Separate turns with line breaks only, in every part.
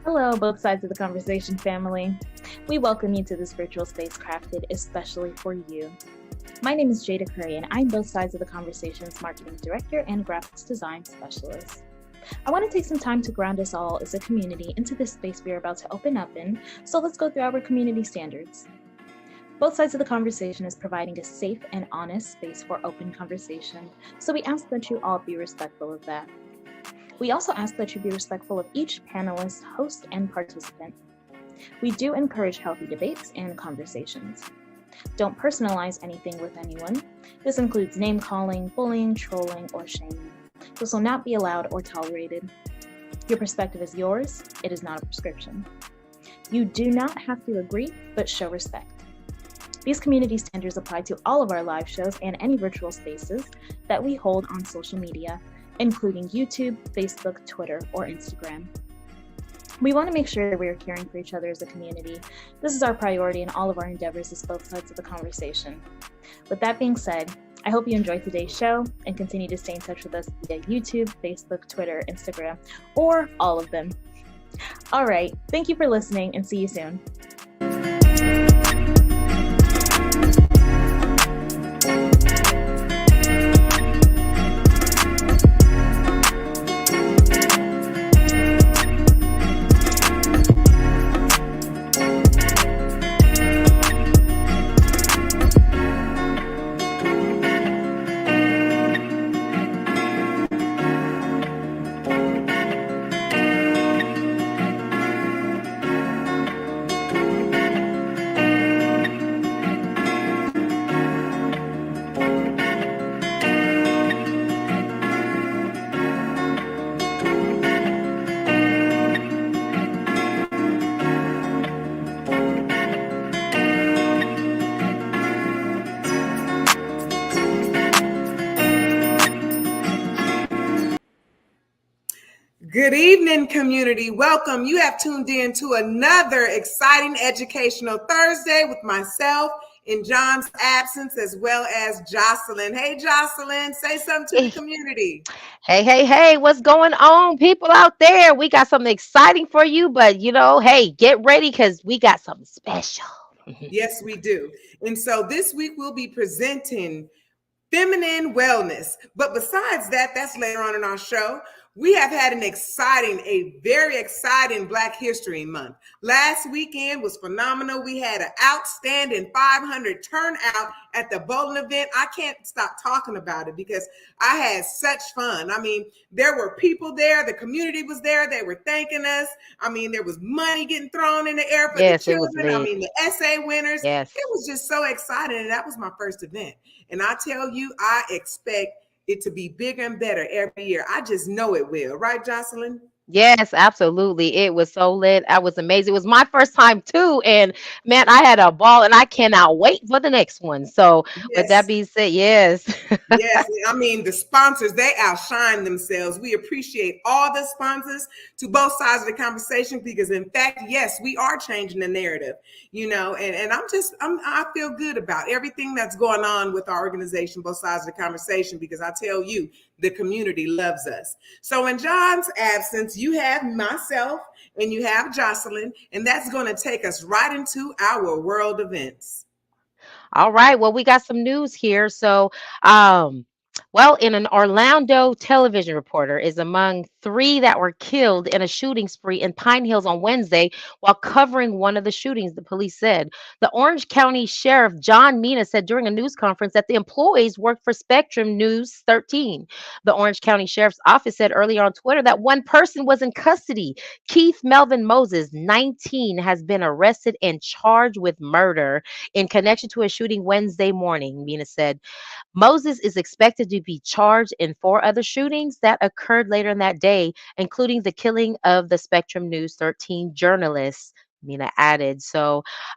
Hello, both sides of the conversation family. We welcome you to this virtual space crafted especially for you. My name is Jada Curry, and I'm both sides of the conversation's marketing director and graphics design specialist. I want to take some time to ground us all as a community into this space we are about to open up in, so let's go through our community standards. Both sides of the conversation is providing a safe and honest space for open conversation, so we ask that you all be respectful of that. We also ask that you be respectful of each panelist, host, and participant. We do encourage healthy debates and conversations. Don't personalize anything with anyone. This includes name-calling, bullying, trolling, or shaming. This will not be allowed or tolerated. Your perspective is yours. It is not a prescription. You do not have to agree, but show respect. These community standards apply to all of our live shows and any virtual spaces that we hold on social media, including YouTube, Facebook, Twitter, or Instagram. We want to make sure that we are caring for each other as a community. This is our priority in all of our endeavors as both sides of the conversation. With that being said, I hope you enjoyed today's show and continue to stay in touch with us via YouTube, Facebook, Twitter, Instagram, or all of them. All right, thank you for listening and see you soon.
Good evening, community. Welcome. You have tuned in to another exciting educational Thursday with myself in John's absence, as well as Jocelyn. Hey, Jocelyn, say something to the community.
Hey, what's going on, people out there? We got something exciting for you, but hey, get ready because we got something special.
Yes, we do. And so this week we'll be presenting feminine wellness. But besides that, that's later on in our show. We have had a very exciting Black History Month. Last weekend was phenomenal. We had an outstanding 500 turnout at the bowling event. I can't stop talking about it because I had such fun. I mean, there were people there. The community was there. They were thanking us. I mean, there was money getting thrown in the air for the children. I mean, the essay winners.
Yes.
It was just so exciting. And that was my first event. And I tell you, I expect it to be bigger and better every year. I just know it will. Right, Jocelyn?
Yes, absolutely. It was so lit. I was amazed. It was my first time too. And man, I had a ball and I cannot wait for the next one. So with that
Yes.
being said, yes.
Yes, I mean the sponsors, they outshine themselves. We appreciate all the sponsors to both sides of the conversation because in fact, yes, we are changing the narrative, and I feel good about everything that's going on with our organization, both sides of the conversation, because I tell you, the community loves us. So in John's absence, you have myself and you have Jocelyn, and that's going to take us right into our world events.
All right. Well, we got some news here. Um, in an Orlando television reporter is among three that were killed in a shooting spree in Pine Hills on Wednesday while covering one of the shootings, the police said. The Orange County Sheriff John Mina said during a news conference that the employees worked for Spectrum News 13. The Orange County Sheriff's Office said earlier on Twitter that one person was in custody. Keith Melvin Moses, 19, has been arrested and charged with murder in connection to a shooting Wednesday morning, Mina said. Moses is expected to be charged in four other shootings that occurred later in that day, including the killing of the Spectrum News 13 journalist. Mina added.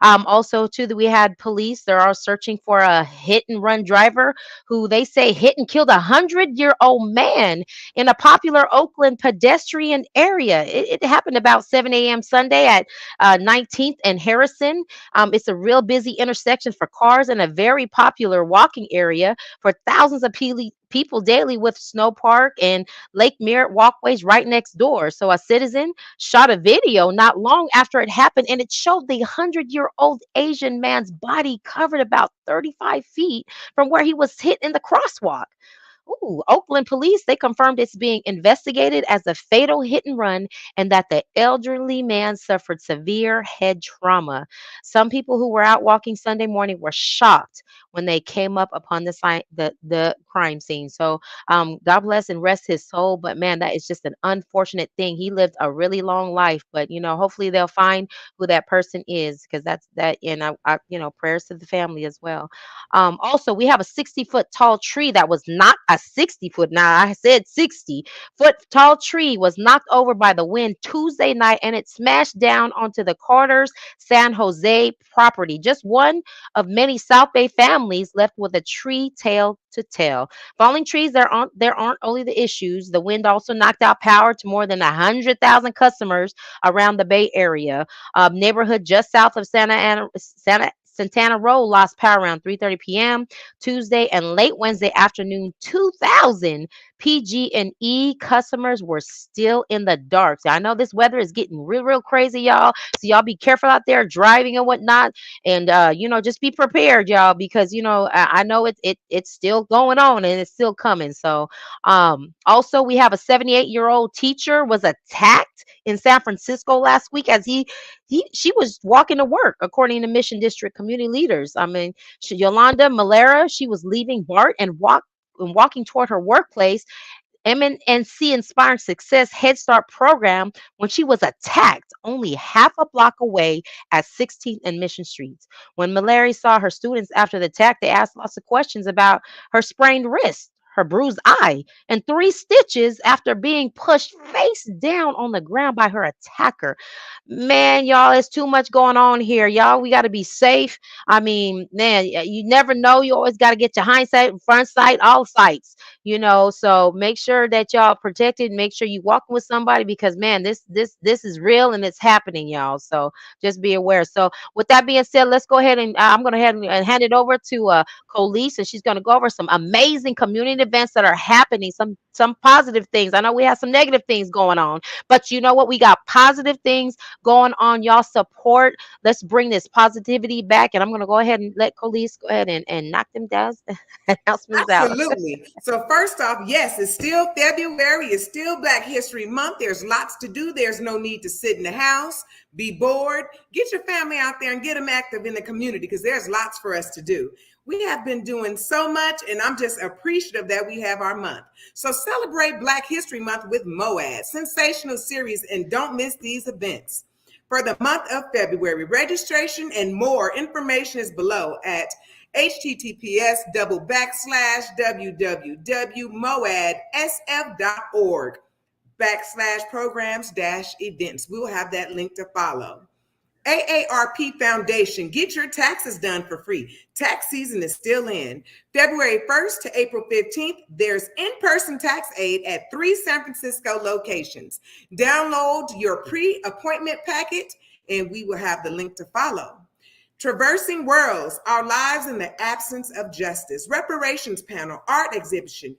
Also, too, that we had police. They are searching for a hit and run driver who they say hit and killed a 100-year-old man in a popular Oakland pedestrian area. It happened about 7 a.m. Sunday at 19th and Harrison. It's a real busy intersection for cars and a very popular walking area for thousands of people daily with Snow Park and Lake Merritt walkways right next door. So a citizen shot a video not long after it happened and it showed the 100-year-old Asian man's body covered about 35 feet from where he was hit in the crosswalk. Ooh, Oakland police, they confirmed it's being investigated as a fatal hit and run and that the elderly man suffered severe head trauma. Some people who were out walking Sunday morning were shocked when they came up upon the crime scene. God bless and rest his soul. But man, that is just an unfortunate thing. He lived a really long life, but hopefully they'll find who that person is because that's that. And prayers to the family as well. Also, we have a 60-foot tall tree that was not a 60-foot. Now, I said 60-foot tall tree was knocked over by the wind Tuesday night and it smashed down onto the Carter's San Jose property. Just one of many South Bay families left with a tree tail to tell. Falling trees, there aren't only the issues. The wind also knocked out power to more than 100,000 customers around the Bay Area. Neighborhood just south of Santana Row lost power around 3:30 p.m. Tuesday and late Wednesday afternoon. 2,000 PG&E customers were still in the dark. So I know this weather is getting real, real crazy, y'all. So y'all be careful out there driving and whatnot, and just be prepared, y'all, because I know it's still going on and it's still coming. Also, we have a 78-year-old teacher was attacked in San Francisco last week as she was walking to work, according to Mission District community leaders. I mean, Yolanda Malera, she was leaving BART and walking toward her workplace, MNC Inspiring Success Head Start program, when she was attacked only half a block away at 16th and Mission Streets. When Mallory saw her students after the attack, they asked lots of questions about her sprained wrist, her bruised eye, and 3 stitches after being pushed face down on the ground by her attacker. Man, y'all, it's too much going on here. Y'all, we got to be safe. I mean, man, you never know. You always got to get your hindsight, front sight, all sights, so make sure that y'all protected. Make sure you walking with somebody because man, this is real and it's happening, y'all. So just be aware. So with that being said, let's go ahead and I'm going to hand it over to Colise, and she's going to go over some amazing community events that are happening, some positive things. I know we have some negative things going on, but you know what, we got positive things going on. Y'all support. Let's bring this positivity back, and I'm going to go ahead and let Colise go ahead and knock them down announcements out.
Absolutely. So first off, yes, it's still February. It's still Black History Month. There's lots to do. There's no need to sit in the house, be bored. Get your family out there and get them active in the community because there's lots for us to do. We have been doing so much, and I'm just appreciative that we have our month. So celebrate Black History Month with MOAD, sensational series, and don't miss these events. For the month of February, registration and more information is below at https://www.moadsf.org. /programs-events. We will have that link to follow. AARP Foundation, get your taxes done for free. Tax season is still in. February 1st to April 15th, there's in-person tax aid at 3 San Francisco locations. Download your pre-appointment packet, and we will have the link to follow. Traversing Worlds, Our Lives in the Absence of Justice, Reparations Panel, Art Exhibition,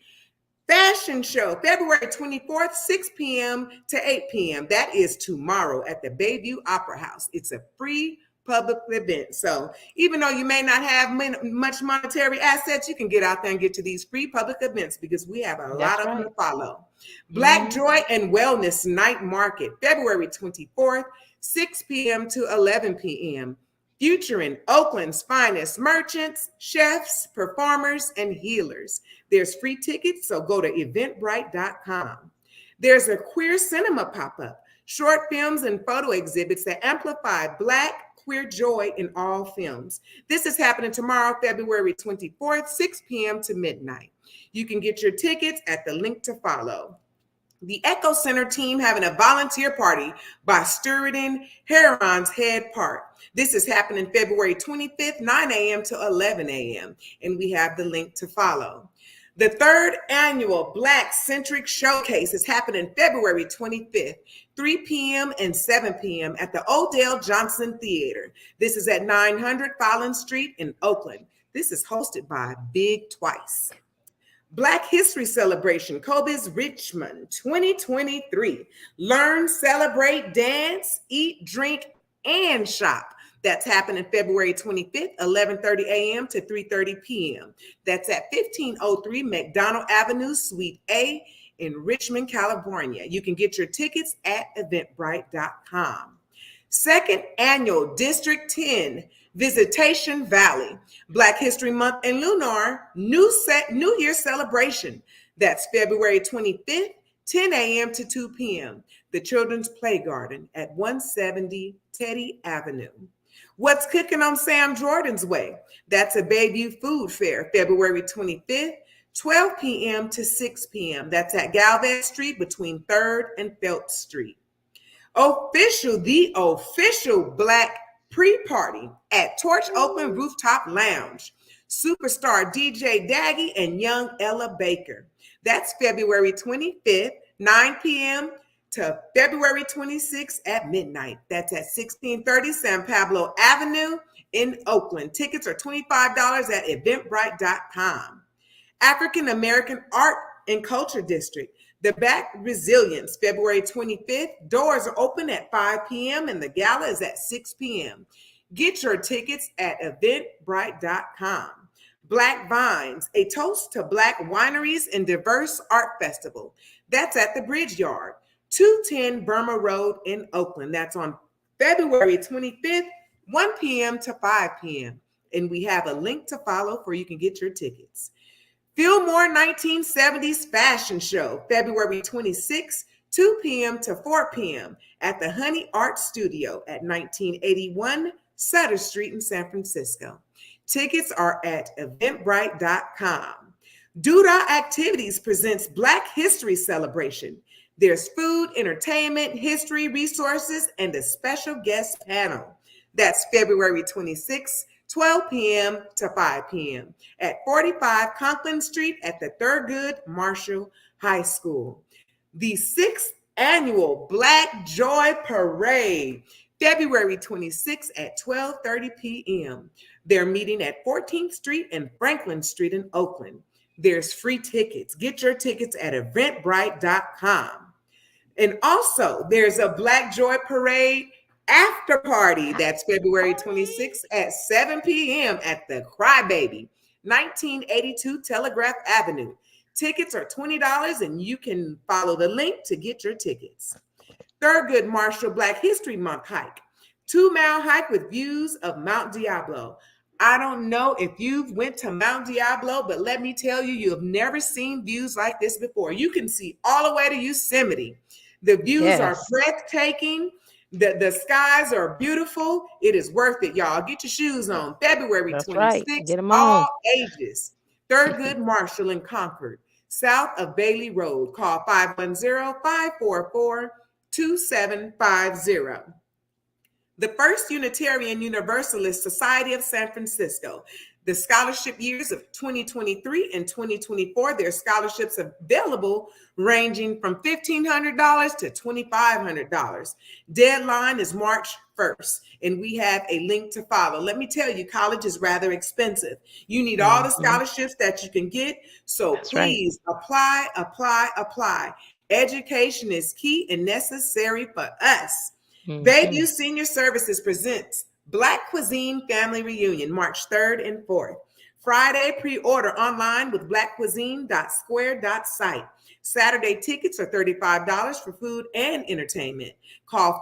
Fashion Show, February 24th, 6 p.m. to 8 p.m. That is tomorrow at the Bayview Opera House. It's a free public event. So even though you may not have much monetary assets, you can get out there and get to these free public events because we have a lot of them to follow. Black Joy and Wellness Night Market, February 24th, 6 p.m. to 11 p.m. Featuring Oakland's finest merchants, chefs, performers, and healers. There's free tickets, so go to eventbrite.com. There's a queer cinema pop-up, short films and photo exhibits that amplify Black queer joy in all films. This is happening tomorrow, February 24th, 6 p.m. to midnight. You can get your tickets at the link to follow. The Echo Center team having a volunteer party by stewarding Heron's Head Park. This is happening February 25th, 9 a.m. to 11 a.m. And we have the link to follow. The third annual Black Centric Showcase is happening February 25th, 3 p.m. and 7 p.m. at the Odell Johnson Theater. This is at 900 Fallon Street in Oakland. This is hosted by Big Twice. Black History Celebration, Kobe's Richmond 2023. Learn, celebrate, dance, eat, drink, and shop. That's happening February 25th, 11:30 a.m. to 3:30 p.m. That's at 1503 McDonald Avenue, Suite A in Richmond, California. You can get your tickets at eventbrite.com. Second annual District 10 Visitation Valley, Black History Month and Lunar New Year celebration. That's February 25th, 10 a.m. to 2 p.m. The Children's Play Garden at 170 Teddy Avenue. What's cooking on Sam Jordan's Way? That's a Bayview Food Fair, February 25th, 12 p.m. to 6 p.m. That's at Galvez Street between 3rd and Phelps Street. The official Black pre-party at Torch Open Rooftop Lounge. Superstar DJ Daggy and young Ella Baker. That's February 25th, 9 p.m. to February 26th at midnight. That's at 1630 San Pablo Avenue in Oakland. Tickets are $25 at eventbrite.com. African American Art and Culture District. The Black Resilience, February 25th. Doors are open at 5 p.m. and the gala is at 6 p.m. Get your tickets at eventbrite.com. Black Vines, a toast to Black wineries and diverse art festival. That's at the Bridge Yard, 210 Burma Road in Oakland. That's on February 25th, 1 p.m. to 5 p.m. And we have a link to follow where you can get your tickets. Fillmore 1970s Fashion Show, February 26, 2 p.m. to 4 p.m. at the Honey Art Studio at 1981 Sutter Street in San Francisco. Tickets are at eventbrite.com. Doodah Activities presents Black History Celebration. There's food, entertainment, history, resources, and a special guest panel. That's February 26, 12 p.m. to 5 p.m. at 45 Conklin Street at the Thurgood Marshall High School. The 6th annual Black Joy Parade, February 26 at 12:30 p.m. They're meeting at 14th Street and Franklin Street in Oakland. There's free tickets. Get your tickets at eventbrite.com. And also, there's a Black Joy Parade after party. That's February 26th at 7 p.m. at the Crybaby, 1982 Telegraph Avenue. Tickets are $20 and you can follow the link to get your tickets. Thurgood Marshall Black History Month hike, 2-mile hike with views of Mount Diablo. I don't know if you've went to Mount Diablo, but let me tell you, you have never seen views like this before. You can see all the way to Yosemite. The views are breathtaking. The skies are beautiful. It is worth it, y'all. Get your shoes on. February 26th,
Get them
all
on.
ages. Thurgood Marshall in Concord. south of Bailey Road. Call 510-544-2750. The First Unitarian Universalist Society of San Francisco. The scholarship years of 2023 and 2024, their scholarships available ranging from $1,500 to $2,500. Deadline is March 1st, and we have a link to follow. Let me tell you, college is rather expensive. You need all the scholarships that you can get, so please apply. Education is key and necessary for us. Bayview Senior Services presents Black Cuisine Family Reunion, March 3rd and 4th. Friday, pre-order online with blackcuisine.square.site. Saturday tickets are $35 for food and entertainment. Call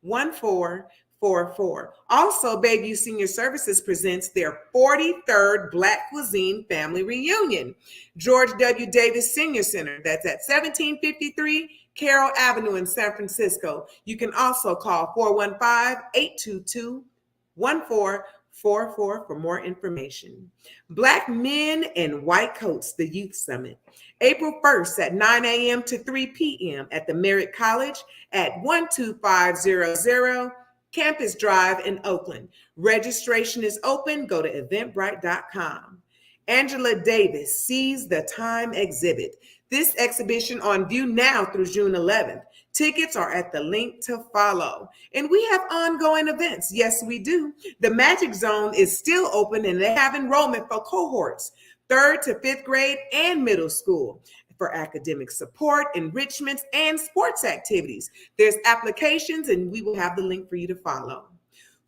415-822-1444. Also, Bayview Senior Services presents their 43rd Black Cuisine Family Reunion. George W. Davis Senior Center, that's at 1753 Carroll Avenue in San Francisco. You can also call 415-822-1444 for more information. Black Men in White Coats, the Youth Summit. April 1st at 9 a.m. to 3 p.m. at the Merritt College at 12500 Campus Drive in Oakland. Registration is open. Go to eventbrite.com. Angela Davis Sees the Time exhibit. This exhibition on view now through June 11th. Tickets are at the link to follow. And we have ongoing events. Yes, we do. The Magic Zone is still open and they have enrollment for cohorts, 3rd to 5th grade and middle school, for academic support, enrichments, and sports activities. There's applications and we will have the link for you to follow.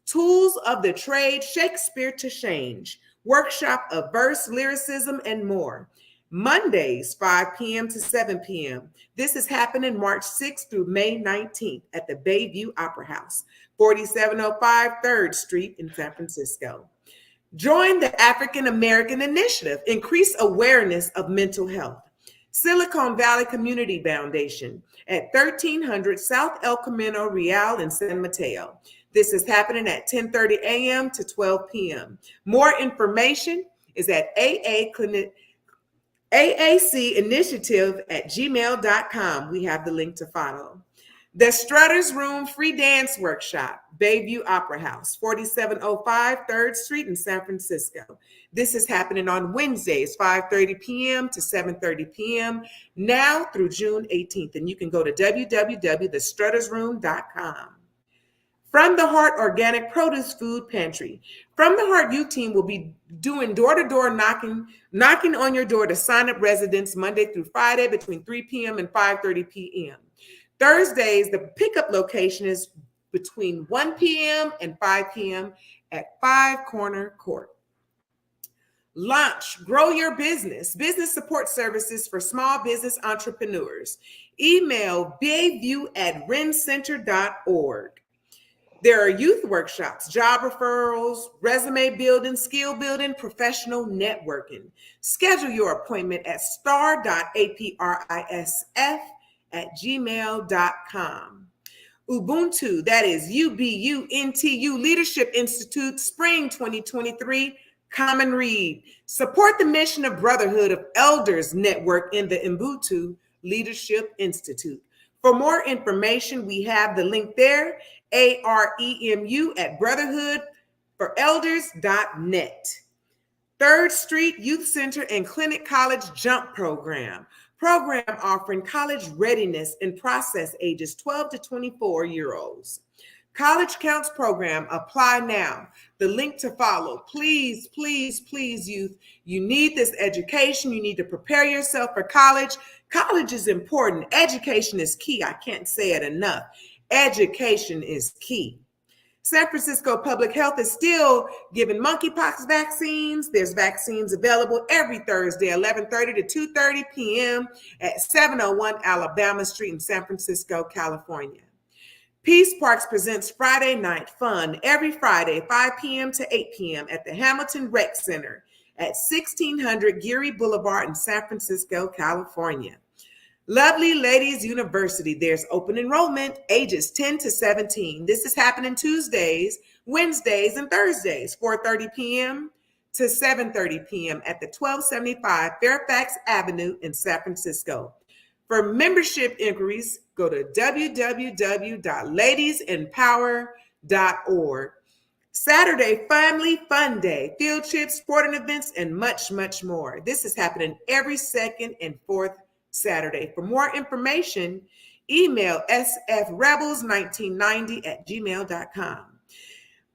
Tools of the Trade, Shakespeare to Change, workshop of verse, lyricism, and more. Mondays, 5 p.m. to 7 p.m. This is happening March 6th through May 19th at the Bayview Opera House, 4705 3rd Street in San Francisco. Join the African American Initiative, increase awareness of mental health. Silicon Valley Community Foundation at 1300 South El Camino Real in San Mateo. This is happening at 10:30 a.m. to 12 p.m. More information is at AACinitiative@gmail.com. We have the link to follow. The Strutter's Room Free Dance Workshop, Bayview Opera House, 4705 3rd Street in San Francisco. This is happening on Wednesdays, 5:30 p.m. to 7:30 p.m. now through June 18th. And you can go to www.thestruttersroom.com. From the Heart Organic Produce Food Pantry. From the Heart Youth Team will be doing door-to-door knocking on your door to sign up residents Monday through Friday between 3 p.m. and 5:30 p.m. Thursdays, the pickup location is between 1 p.m. and 5 p.m. at 5 Corner Court. Launch Grow Your Business, business support services for small business entrepreneurs. Email bayview@rencenter.org. There are youth workshops, job referrals, resume building, skill building, professional networking. Schedule your appointment at star.aprisf@gmail.com. Ubuntu, that is UBUNTU Leadership Institute, Spring 2023, Common Read. Support the mission of Brotherhood of Elders Network in the Ubuntu Leadership Institute. For more information, we have the link there, AREMU@brotherhoodforelders.net. 3rd Street Youth Center and Clinic College Jump Program offering college readiness and process ages 12 to 24-year-olds. College Counts program, apply now. The link to follow. Please, please, please, youth, you need this education. You need to prepare yourself for college. College is important. Education is key. I can't say it enough. Education is key. San Francisco Public Health is still giving monkeypox vaccines. There's vaccines available every Thursday, 11:30 to 2:30 p.m. at 701 Alabama Street in San Francisco, California. Peace Parks presents Friday Night Fun every Friday, 5 p.m. to 8 p.m. at the Hamilton Rec Center at 1600 Geary Boulevard in San Francisco, California. Lovely Ladies University, there's open enrollment, ages 10 to 17. This is happening Tuesdays, Wednesdays, and Thursdays, 4:30 p.m. to 7:30 p.m. at the 1275 Fairfax Avenue in San Francisco. For membership inquiries, go to www.ladiesempower.org. Saturday, Family Fun Day, field trips, sporting events, and much, much more. This is happening every second and fourth Saturday. For more information, email sfrebels1990@gmail.com.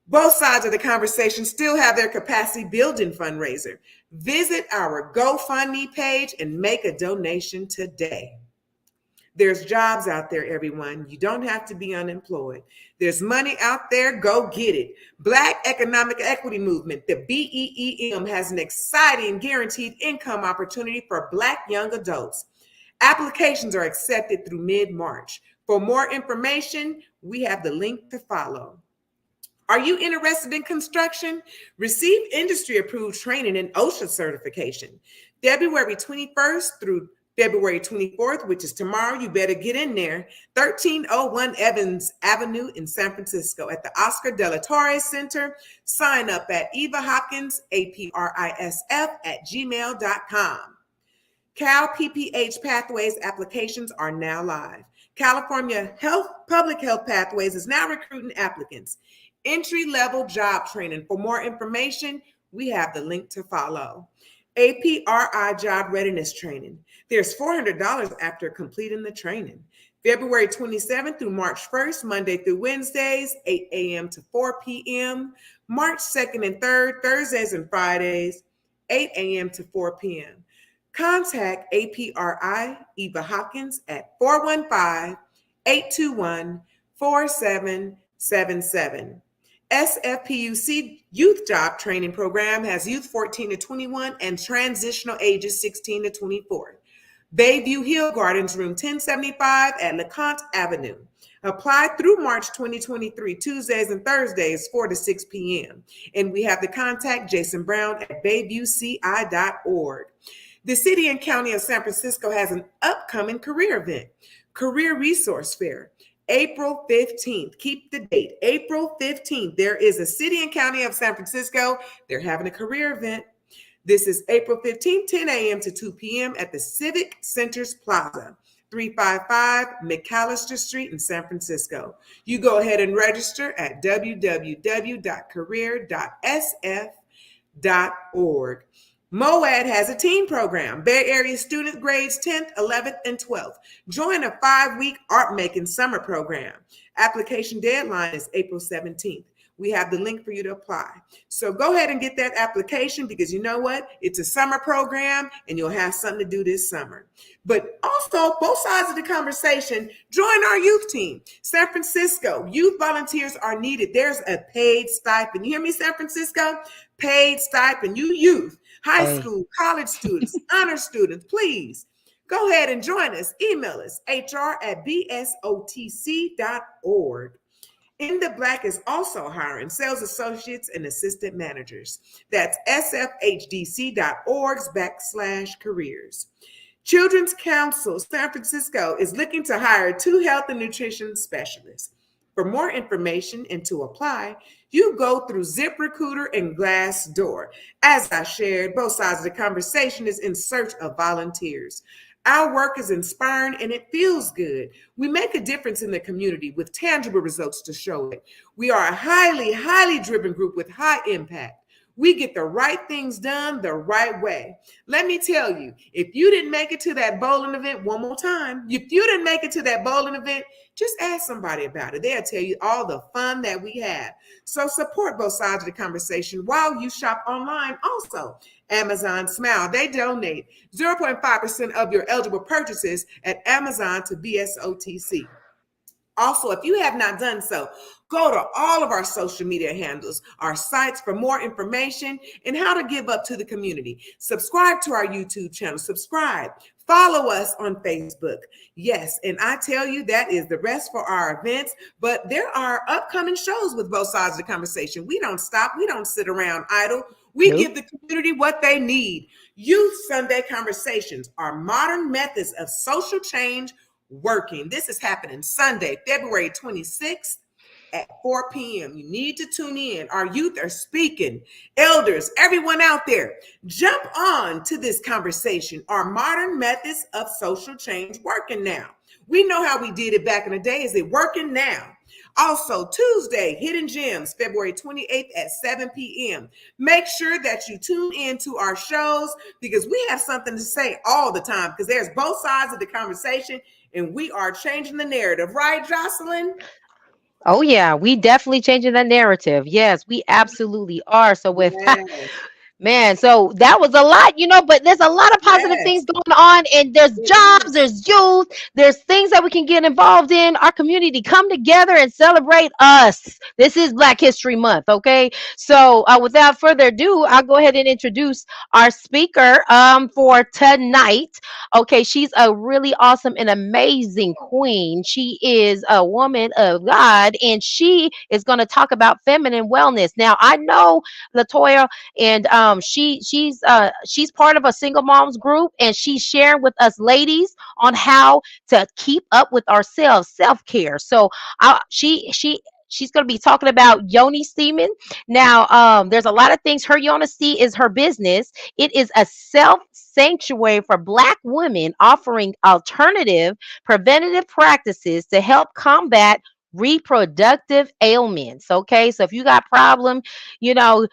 Both sides of the conversation still have their capacity building fundraiser. Visit our GoFundMe page and make a donation today. There's jobs out there, everyone. You don't have to be unemployed. There's money out there. Go get it. Black Economic Equity Movement, the BEEM, has an exciting guaranteed income opportunity for Black young adults. Applications are accepted through mid-March. For more information, we have the link to follow. Are you interested in construction? Receive industry-approved training and OSHA certification. February 21st through February 24th, which is tomorrow. You better get in there. 1301 Evans Avenue in San Francisco at the Oscar De La Torre Center. Sign up at Eva Hopkins, APRISF@gmail.com. Cal PPH Pathways applications are now live. California Public Health Pathways is now recruiting applicants. Entry-level job training. For more information, we have the link to follow. APRI Job Readiness Training. There's $400 after completing the training. February 27th through March 1st, Monday through Wednesdays, 8 a.m. to 4 p.m. March 2nd and 3rd, Thursdays and Fridays, 8 a.m. to 4 p.m. Contact APRI Eva Hopkins at 415-821-4777. SFPUC Youth Job Training Program has youth 14 to 21 and transitional ages 16 to 24. Bayview Hill Gardens, room 1075 at LeConte Avenue. Apply through March 2023, Tuesdays and Thursdays, 4 to 6 p.m. And we have the contact Jason Brown at bayviewci.org. The City and County of San Francisco has an upcoming career event, Career Resource Fair. April 15th. Keep the date. April 15th. There is a City and County of San Francisco. They're having a career event. This is April 15th, 10 a.m. to 2 p.m. at the Civic Centers Plaza, 355 McAllister Street in San Francisco. You go ahead and register at www.career.sf.org. MOAD has a teen program, Bay Area student grades 10th, 11th, and 12th. Join a 5-week art making summer program. Application deadline is April 17th. We have the link for you to apply. So go ahead and get that application because you know what? It's a summer program and you'll have something to do this summer. But also, both sides of the conversation, join our youth team. San Francisco, youth volunteers are needed. There's a paid stipend. You hear me, San Francisco? Paid stipend. You youth, high school, college students, honor students, please go ahead and join us. Email us, hr@bsotc.org. In the Black is also hiring sales associates and assistant managers. That's sfhdc.org/careers. Children's Council San Francisco is looking to hire 2 health and nutrition specialists. For more information and to apply, you go through ZipRecruiter and Glassdoor. As I shared, both sides of the conversation is in search of volunteers. Our work is inspiring and it feels good. We make a difference in the community with tangible results to show it. We are a highly, highly driven group with high impact. We get the right things done the right way. Let me tell you, if you didn't make it to that bowling event, one more time, if you didn't make it to that bowling event, just ask somebody about it. They'll tell you all the fun that we have. So support both sides of the conversation while you shop online. Also, Amazon Smile, they donate 0.5% of your eligible purchases at Amazon to BSOTC. Also, if you have not done so, go to all of our social media handles, our sites for more information and how to give up to the community. Subscribe to our YouTube channel. Subscribe. Follow us on Facebook. Yes, and I tell you, that is the rest for our events, but there are upcoming shows with both sides of the conversation. We don't stop. We don't sit around idle. We give the community what they need. Youth Sunday Conversations are modern methods of social change working. This is happening Sunday, February 26th at 4 p.m. You need to tune in. Our youth are speaking. Elders, everyone out there, jump on to this conversation. Are modern methods of social change working now? We know how we did it back in the day. Is it working now? Also, Tuesday, Hidden Gems, February 28th at 7 p.m. Make sure that you tune in to our shows because we have something to say all the time because there's both sides of the conversation and we are changing the narrative. Right, Jocelyn?
Oh yeah, we definitely changing the narrative. Yes, we absolutely are. So with
Yes,
man, so that was a lot, but there's a lot of positive
yes,
things going on, and there's
it
jobs,
is.
there's youth, there's things that we can get involved in. Our community come together and celebrate us. This is Black History Month, okay? So without further ado, I'll go ahead and introduce our speaker for tonight. Okay, she's a really awesome and amazing queen. She is a woman of God, and she is going to talk about feminine wellness. Now, I know Latoya and she's part of a single moms group, and she's sharing with us ladies on how to keep up with ourselves, self-care. So she's going to be talking about yoni steaming. Now there's a lot of things. Her yoni steam is her business. It is a self sanctuary for Black women, offering alternative preventative practices to help combat reproductive ailments. Okay, so if you got problem, you know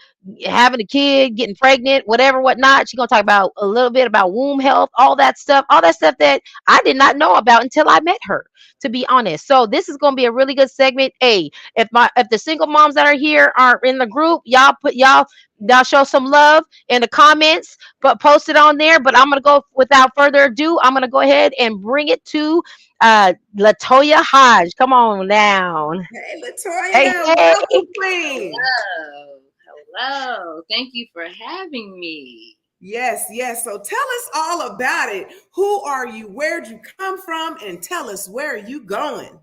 having a kid, getting pregnant, whatever, whatnot. She's gonna talk about a little bit about womb health, all that stuff that I did not know about until I met her, to be honest. So this is gonna be a really good segment. Hey, if the single moms that are here aren't in the group, y'all show some love in the comments, but post it on there. But I'm gonna go without further ado. I'm gonna go ahead and bring it to Latoya Hodge. Come on down.
Hey,
Hey,
Latoya,
hey.
welcome, Queen.
Hello, hello. Thank you for having me.
Yes, yes. So tell us all about it. Who are you? Where'd you come from? And tell us where are you going?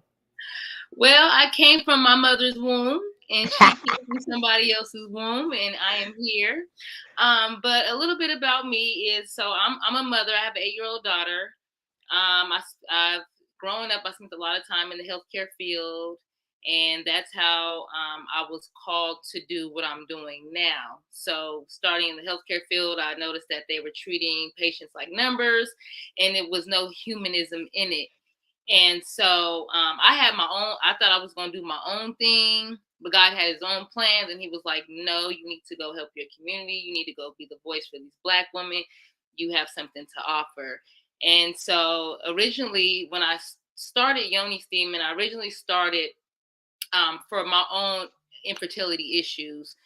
Well, I came from my mother's womb, and she came from somebody else's womb, and I am here. But a little bit about me is I'm a mother. I have an 8-year-old daughter. I've growing up, I spent a lot of time in the healthcare field, and that's how I was called to do what I'm doing now. So, starting in the healthcare field, I noticed that they were treating patients like numbers, and it was no humanism in it. And so, I had my own. I thought I was going to do my own thing, but God had His own plans, and He was like, "No, you need to go help your community. You need to go be the voice for these Black women. You have something to offer." And so originally when I started Yoni Steaming, I originally started for my own infertility issues.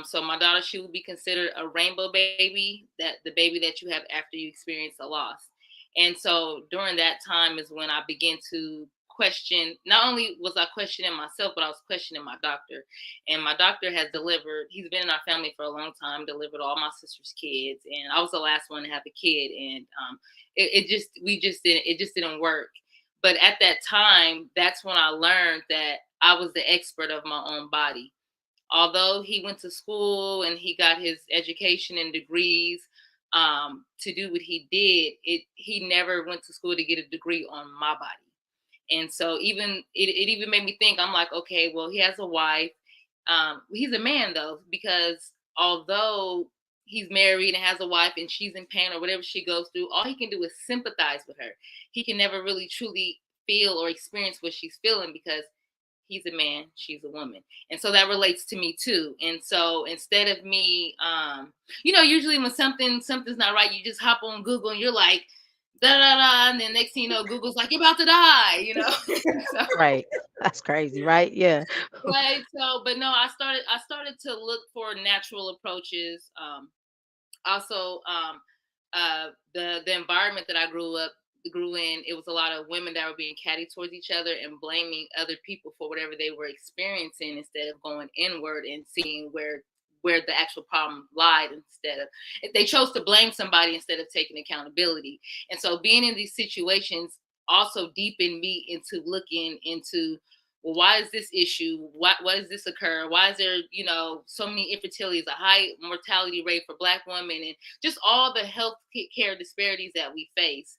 So my daughter, she would be considered a rainbow baby, that the baby that you have after you experience a loss. And so during that time is when I began to question, not only was I questioning myself, but I was questioning my doctor. And my doctor has delivered, he's been in our family for a long time, delivered all my sister's kids. And I was the last one to have a kid. And it just didn't work. But at that time, that's when I learned that I was the expert of my own body. Although he went to school and he got his education and degrees to do what he did, he never went to school to get a degree on my body. And so it even made me think, I'm like, okay, well, he has a wife. He's a man though, because although he's married and has a wife and she's in pain or whatever she goes through, all he can do is sympathize with her. He can never really truly feel or experience what she's feeling because he's a man, she's a woman. And so that relates to me too. And so instead of me, usually when something's not right, you just hop on Google and you're like, da da da, and then next thing you know, Google's like, you're about to die. So,
Right. That's crazy, right? Yeah.
right. So, but no, I started to look for natural approaches. Also, the environment that I grew in, it was a lot of women that were being catty towards each other and blaming other people for whatever they were experiencing instead of going inward and seeing where the actual problem lied. Instead of, they chose to blame somebody instead of taking accountability. And so being in these situations also deepened me into looking into, well, why is this issue? Why does this occur? Why is there, so many infertilities, a high mortality rate for Black women, and just all the health care disparities that we face?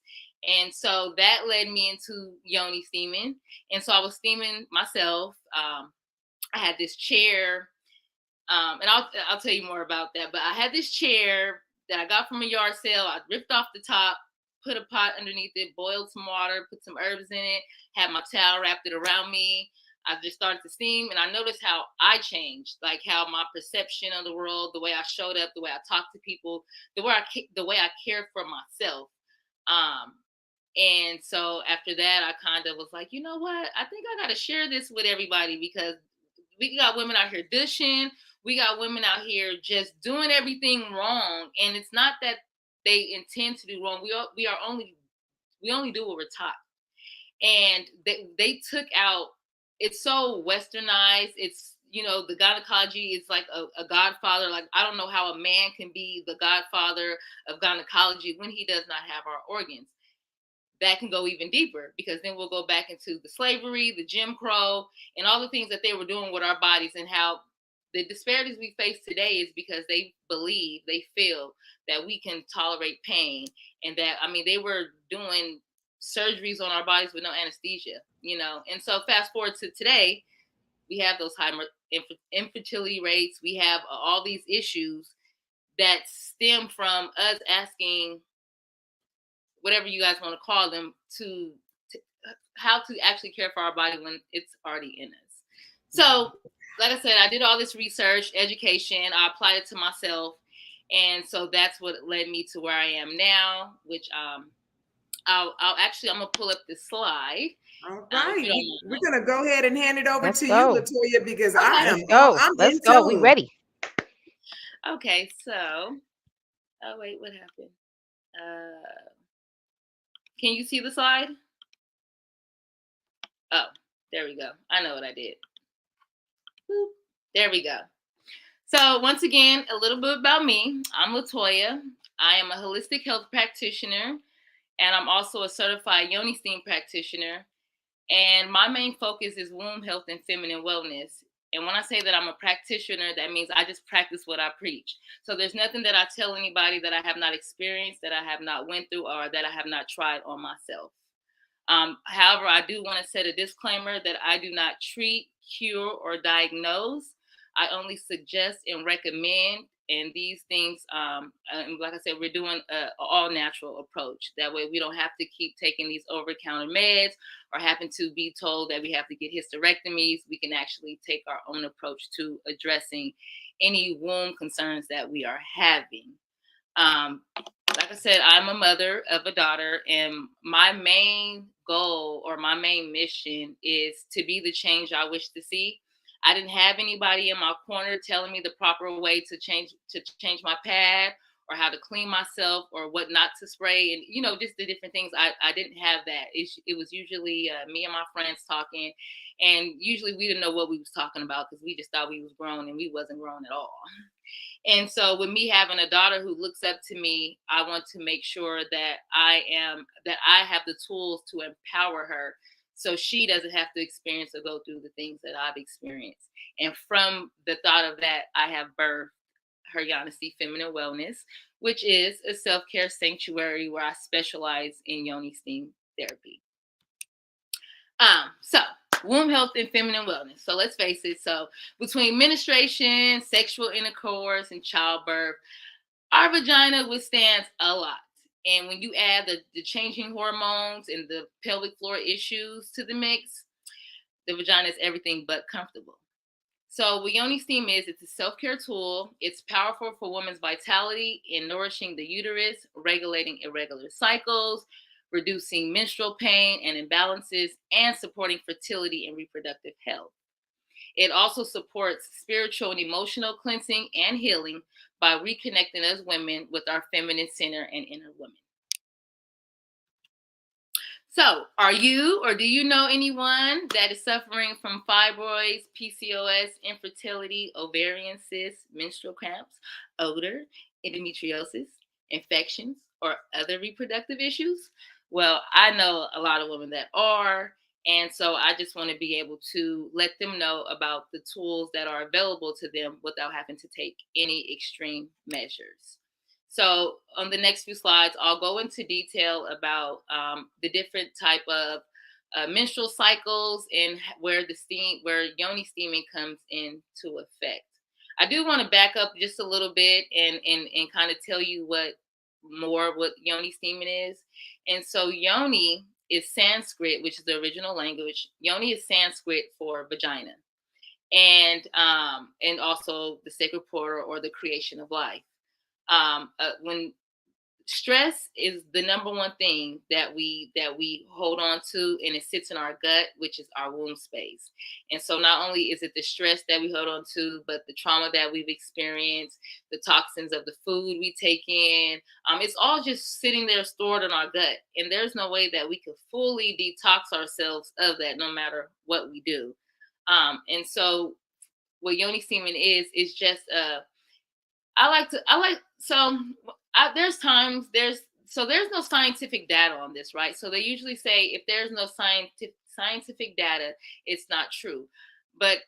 And so that led me into yoni steaming. And so I was steaming myself. I had this chair, and I'll tell you more about that. But I had this chair that I got from a yard sale. I ripped off the top, put a pot underneath it, boiled some water, put some herbs in it, had my towel wrapped it around me. I just started to steam, and I noticed how I changed, like how my perception of the world, the way I showed up, the way I talked to people, the way I cared for myself. Um, and so after that, I kind of was like, you know what? I think I got to share this with everybody, because we got women out here dishing. We got women out here just doing everything wrong, and it's not that they intend to do wrong. We only do what we're taught, and they took out. It's so westernized. It's, the gynecology is like a godfather. Like, I don't know how a man can be the godfather of gynecology when he does not have our organs. That can go even deeper, because then we'll go back into the slavery, the Jim Crow, and all the things that they were doing with our bodies, and how the disparities we face today is because they feel that we can tolerate pain, and that, they were doing surgeries on our bodies with no anesthesia, And so fast forward to today, we have those high infertility rates. We have all these issues that stem from us asking, whatever you guys want to call them, to how to actually care for our body when it's already in us. So, like I said, I did all this research, education. I applied it to myself, and so that's what led me to where I am now. Which I'm gonna pull up this slide.
All right, we're gonna go ahead and hand it over
Let's
to
go.
you, Latoya, because
Okay.
I'm
Let's
in
go. We
tune.
ready.
Okay, so, oh wait, what happened? Can you see the slide? Oh, there we go. I know what I did. Boop. There we go. So once again, a little bit about me. I'm Latoya. I am a holistic health practitioner, and I'm also a certified Yoni Steam practitioner. And my main focus is womb health and feminine wellness. And when I say that I'm a practitioner, that means I just practice what I preach. So there's nothing that I tell anybody that I have not experienced, that I have not went through, or that I have not tried on myself. However, I do want to set a disclaimer that I do not treat, cure, or diagnose. I only suggest and recommend, and these things, and like I said, we're doing an all natural approach. That way we don't have to keep taking these over-the-counter meds, or happen to be told that we have to get hysterectomies. We can actually take our own approach to addressing any womb concerns that we are having. Like I said, I'm a mother of a daughter, and my main goal, or my main mission, is to be the change I wish to see. I didn't have anybody in my corner telling me the proper way to change my pad, or how to clean myself, or what not to spray, and just the different things. I didn't have that. It was usually me and my friends talking, and usually we didn't know what we was talking about, because we just thought we was grown, and we wasn't grown at all. And so with me having a daughter who looks up to me, I want to make sure that I have the tools to empower her, so she doesn't have to experience or go through the things that I've experienced. And from the thought of that, I have birthed Her Honesty Feminine Wellness, which is a self-care sanctuary where I specialize in Yoni Steam therapy. So womb health and feminine wellness. So let's face it. So between menstruation, sexual intercourse, and childbirth, our vagina withstands a lot. And when you add the changing hormones and the pelvic floor issues to the mix, the vagina is everything but comfortable. So what Yoni Steam is, it's a self-care tool. It's powerful for women's vitality in nourishing the uterus, regulating irregular cycles, reducing menstrual pain and imbalances, and supporting fertility and reproductive health. It also supports spiritual and emotional cleansing and healing by reconnecting us women with our feminine center and inner women. So, are you, or do you know anyone that is suffering from fibroids, PCOS, infertility, ovarian cysts, menstrual cramps, odor, endometriosis, infections, or other reproductive issues? Well, I know a lot of women that are, and so I just want to be able to let them know about the tools that are available to them without having to take any extreme measures. So on the next few slides, I'll go into detail about the different type of menstrual cycles and where yoni steaming comes into effect. I do want to back up just a little bit and kind of tell you what yoni steaming is. And so yoni is Sanskrit, which is the original language. Yoni is Sanskrit for vagina, and also the sacred portal or the creation of life. When stress is the number one thing that we hold on to, and it sits in our gut, which is our womb space. And so not only is it the stress that we hold on to, but the trauma that we've experienced, the toxins of the food we take in, it's all just sitting there stored in our gut, and there's no way that we could fully detox ourselves of that, no matter what we do. And so what yoni semen is just there's no scientific data on this, right? So they usually say if there's no scientific data, it's not true. But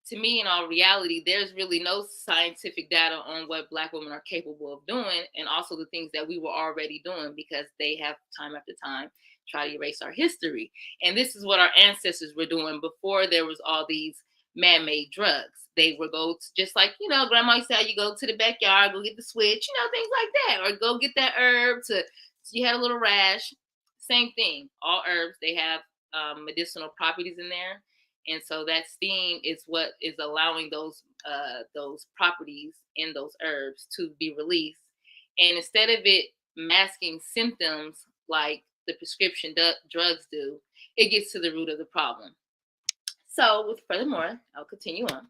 to me, in all reality, there's really no scientific data on what Black women are capable of doing, and also the things that we were already doing, because they have time after time try to erase our history. And this is what our ancestors were doing before there was all these man-made drugs. They would go to, just like, grandma used to say, you go to the backyard, go get the switch, things like that, or go get that herb you had a little rash. Same thing. All herbs, they have medicinal properties in there. And so that steam is what is allowing those properties in those herbs to be released. And instead of it masking symptoms like the prescription drugs do, it gets to the root of the problem. So, furthermore, I'll continue on.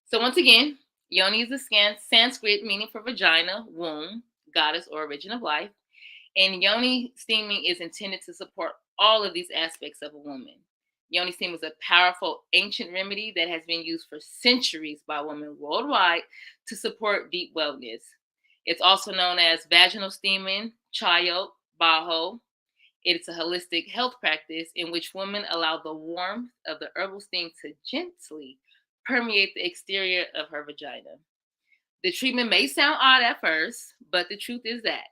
So once again, yoni is the Sanskrit meaning for vagina, womb, goddess, or origin of life. And yoni steaming is intended to support all of these aspects of a woman. Yoni steam is a powerful ancient remedy that has been used for centuries by women worldwide to support deep wellness. It's also known as vaginal steaming, chayot, baho. It's a holistic health practice in which women allow the warmth of the herbal steam to gently permeate the exterior of her vagina. The treatment may sound odd at first, but the truth is that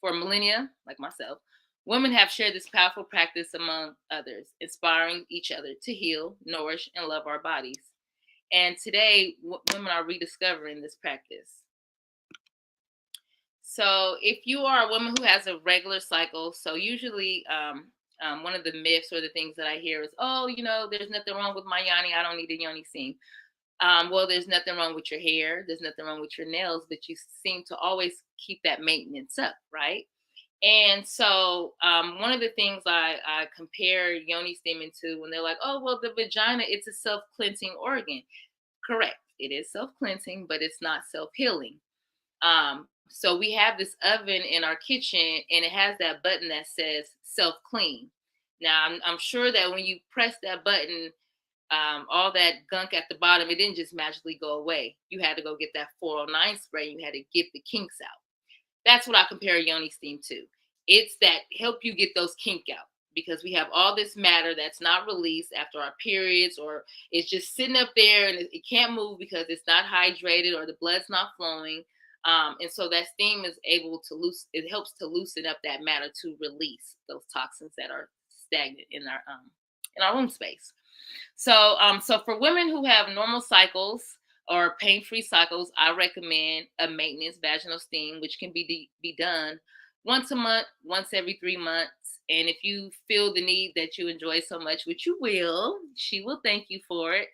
for millennia, like myself, women have shared this powerful practice among others, inspiring each other to heal, nourish, and love our bodies. And today, women are rediscovering this practice. So if you are a woman who has a regular cycle, so usually one of the myths or the things that I hear is, there's nothing wrong with my yoni. I don't need a yoni steam. Well, there's nothing wrong with your hair. There's nothing wrong with your nails, but you seem to always keep that maintenance up, right? And so one of the things I compare yoni steaming to, when they're like, oh, well, the vagina, it's a self-cleansing organ. Correct. It is self-cleansing, but it's not self-healing. So we have this oven in our kitchen, and it has that button that says self-clean. Now, I'm sure that when you press that button, all that gunk at the bottom, it didn't just magically go away. You had to go get that 409 spray. You had to get the kinks out. That's what I compare yoni steam to. It's that help you get those kink out, because we have all this matter that's not released after our periods, or it's just sitting up there and it can't move because it's not hydrated or the blood's not flowing. And so that steam is able to it helps to loosen up that matter to release those toxins that are stagnant in our womb space. So for women who have normal cycles or pain-free cycles, I recommend a maintenance vaginal steam, which can be done once a month, once every 3 months. And if you feel the need that you enjoy so much, which you will, she will thank you for it.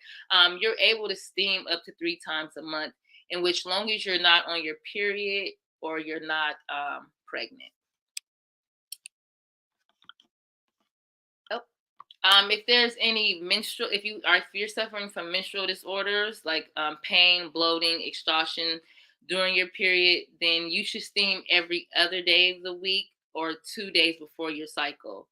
You're able to steam up to 3 times a month, in which long as you're not on your period or you're not pregnant. If there's any if you're suffering from menstrual disorders like pain, bloating, exhaustion during your period, then you should steam every other day of the week or 2 days before your cycle.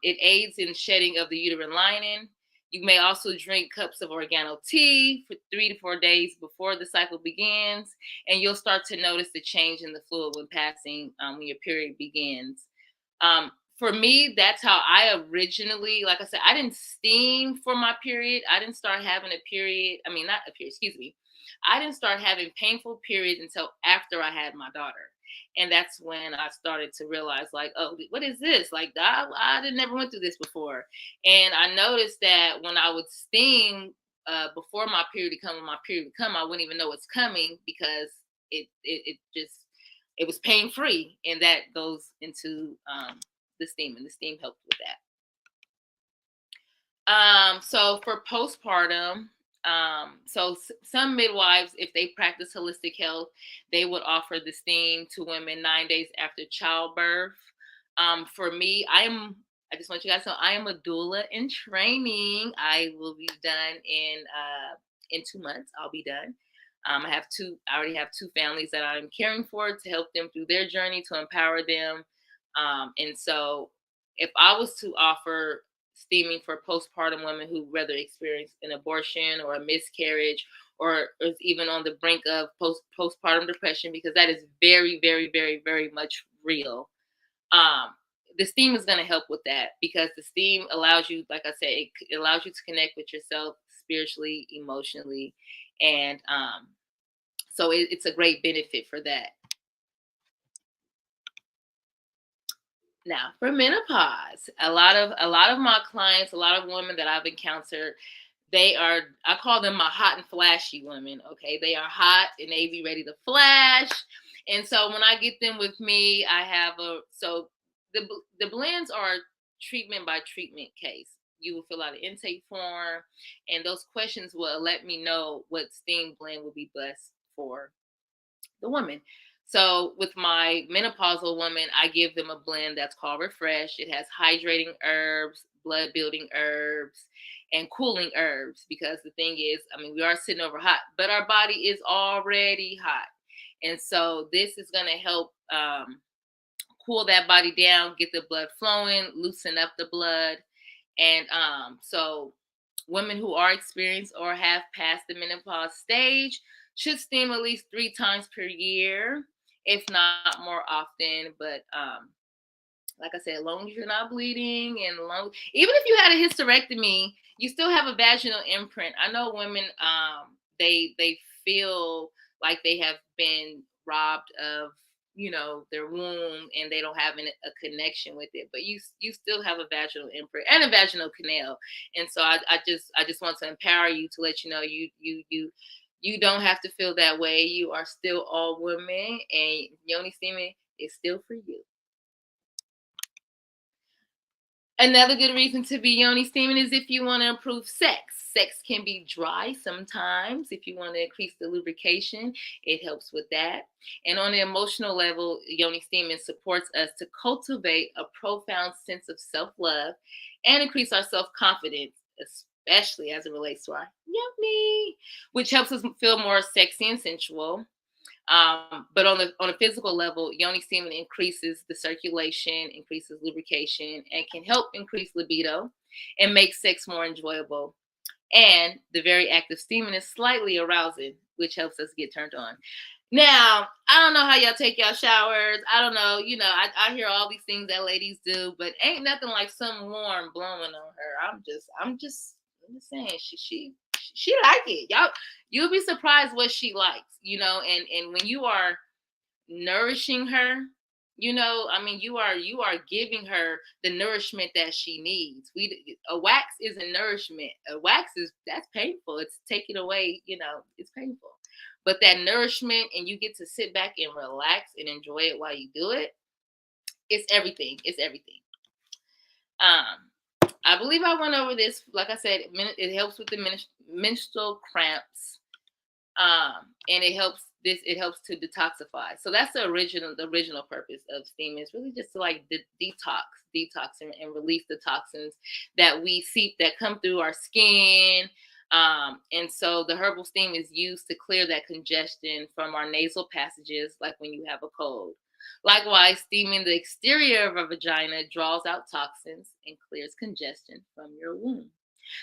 It aids in shedding of the uterine lining. You may also drink cups of oregano tea for 3 to 4 days before the cycle begins, and you'll start to notice the change in the fluid when your period begins. For me, that's how I originally, like I said, I didn't steam for my period. I didn't start having a period. I didn't start having painful periods until after I had my daughter. And that's when I started to realize, like, oh, what is this? Like, I didn't never went through this before. And I noticed that when I would steam before my period to come, when my period would come, I wouldn't even know it's coming because it was pain free, and that goes into the steam, and the steam helped with that. So for postpartum, some midwives, if they practice holistic health, they would offer the steam to women 9 days after childbirth. For me, I just want you guys to know I am a doula in training. I will be done in 2 months. I'll be done. I already have 2 families that I'm caring for to help them through their journey, to empower them. And so if I was to offer steaming for postpartum women who whether experience an abortion or a miscarriage or is even on the brink of postpartum depression, because that is very, very, very, very much real. The steam is going to help with that, because the steam allows you, like I said, it allows you to connect with yourself spiritually, emotionally, and so it's a great benefit for that. Now, for menopause, a lot of my clients, a lot of women that I've encountered, I call them my hot and flashy women. Okay, they are hot and they be ready to flash. And so when I get them with me, the blends are treatment by treatment case. You will fill out an intake form, and those questions will let me know what steam blend will be best for the woman. So with my menopausal woman, I give them a blend that's called Refresh. It has hydrating herbs, blood building herbs, and cooling herbs, because the thing is, I mean, we are sitting over hot, but our body is already hot. And so this is going to help cool that body down, get the blood flowing, loosen up the blood. And so women who are experienced or have passed the menopause stage should steam at least 3 times per year, if not more often. But like I said, as long as you're not bleeding, and even if you had a hysterectomy, you still have a vaginal imprint. I know women, they feel like they have been robbed of, their womb, and they don't have a connection with it, but you still have a vaginal imprint and a vaginal canal. And so I just want to empower you, to let you know you don't have to feel that way. You are still all women, and yoni steaming is still for you. Another good reason to be yoni steaming is if you want to improve sex. Sex can be dry sometimes. If you want to increase the lubrication, it helps with that. And on the emotional level, yoni steaming supports us to cultivate a profound sense of self-love and increase our self-confidence, especially as it relates to our yoni, which helps us feel more sexy and sensual. But on a physical level, yoni steaming increases the circulation, increases lubrication, and can help increase libido and make sex more enjoyable. And the very act of steaming is slightly arousing, which helps us get turned on. Now, I don't know how y'all take y'all showers. I don't know, I hear all these things that ladies do, but ain't nothing like some warm blowing on her. I'm just saying, she like it. You'll be surprised what she likes, and when you are nourishing her, I mean, you are giving her the nourishment that she needs. A wax isn't nourishment. A wax that's painful. It's taken away, it's painful. But that nourishment, and you get to sit back and relax and enjoy it while you do it. It's everything. It's everything. I believe I went over this. Like I said, it helps with the menstrual cramps, and it helps to detoxify. So that's the original purpose of steam, is really just to like detox and release the toxins that come through our skin. And so the herbal steam is used to clear that congestion from our nasal passages, like when you have a cold. Likewise, steaming the exterior of a vagina draws out toxins and clears congestion from your womb.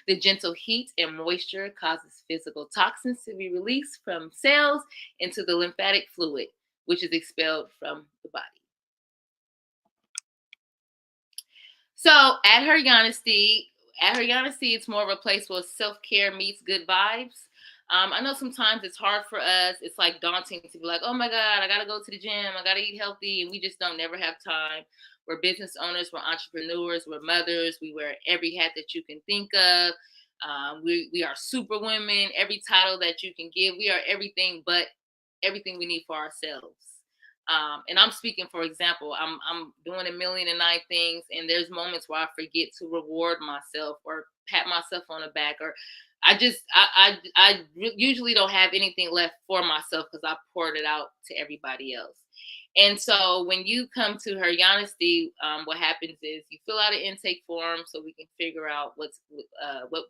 The gentle heat and moisture causes physical toxins to be released from cells into the lymphatic fluid, which is expelled from the body. So at her honesty, it's more of a place where self-care meets good vibes. I know sometimes it's hard for us. It's like daunting to be like, oh my God, I got to go to the gym. I got to eat healthy. And we just don't never have time. We're business owners. We're entrepreneurs. We're mothers. We wear every hat that you can think of. We are super women. Every title that you can give. We are everything but everything we need for ourselves. And I'm speaking, for example, I'm doing 1,000,009 things, and there's moments where I forget to reward myself or pat myself on the back, or I usually don't have anything left for myself because I poured it out to everybody else. And so when you come to Her Honesty, what happens is you fill out an intake form so we can figure out what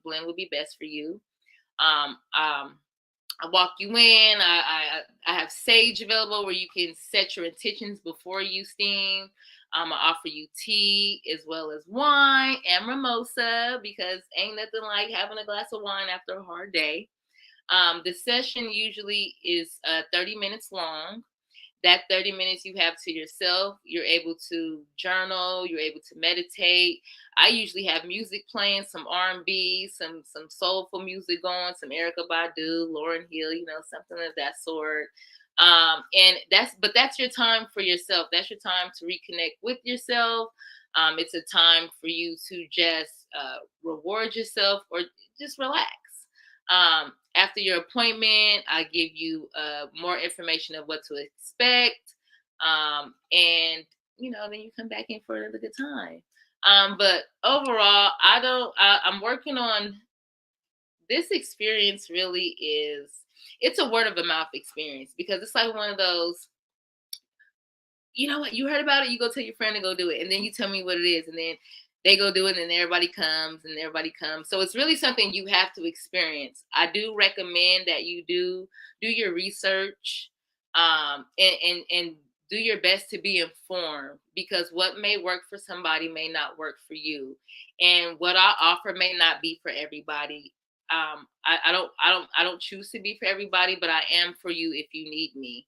blend would be best for you. Um, um, I walk you in. I have sage available where you can set your intentions before you steam. I offer you tea as well as wine and mimosa because ain't nothing like having a glass of wine after a hard day. The session usually is 30 minutes long. That 30 minutes you have to yourself. You're able to journal. You're able to meditate. I usually have music playing, some R&B, some soulful music going, some Erykah Badu, Lauryn Hill, something of that sort. And that's your time for yourself. That's your time to reconnect with yourself. It's a time for you to just reward yourself or just relax. After your appointment, I give you more information of what to expect. And then you come back in for another good time. But overall, I'm working on this experience. It's a word of a mouth experience because it's like one of those, you know what, you heard about it, you go tell your friend to go do it. And then you tell me what it is. And then they go do it and everybody comes. So it's really something you have to experience. I do recommend that you do your research and do your best to be informed because what may work for somebody may not work for you. And what I offer may not be for everybody. I don't choose to be for everybody, but I am for you if you need me.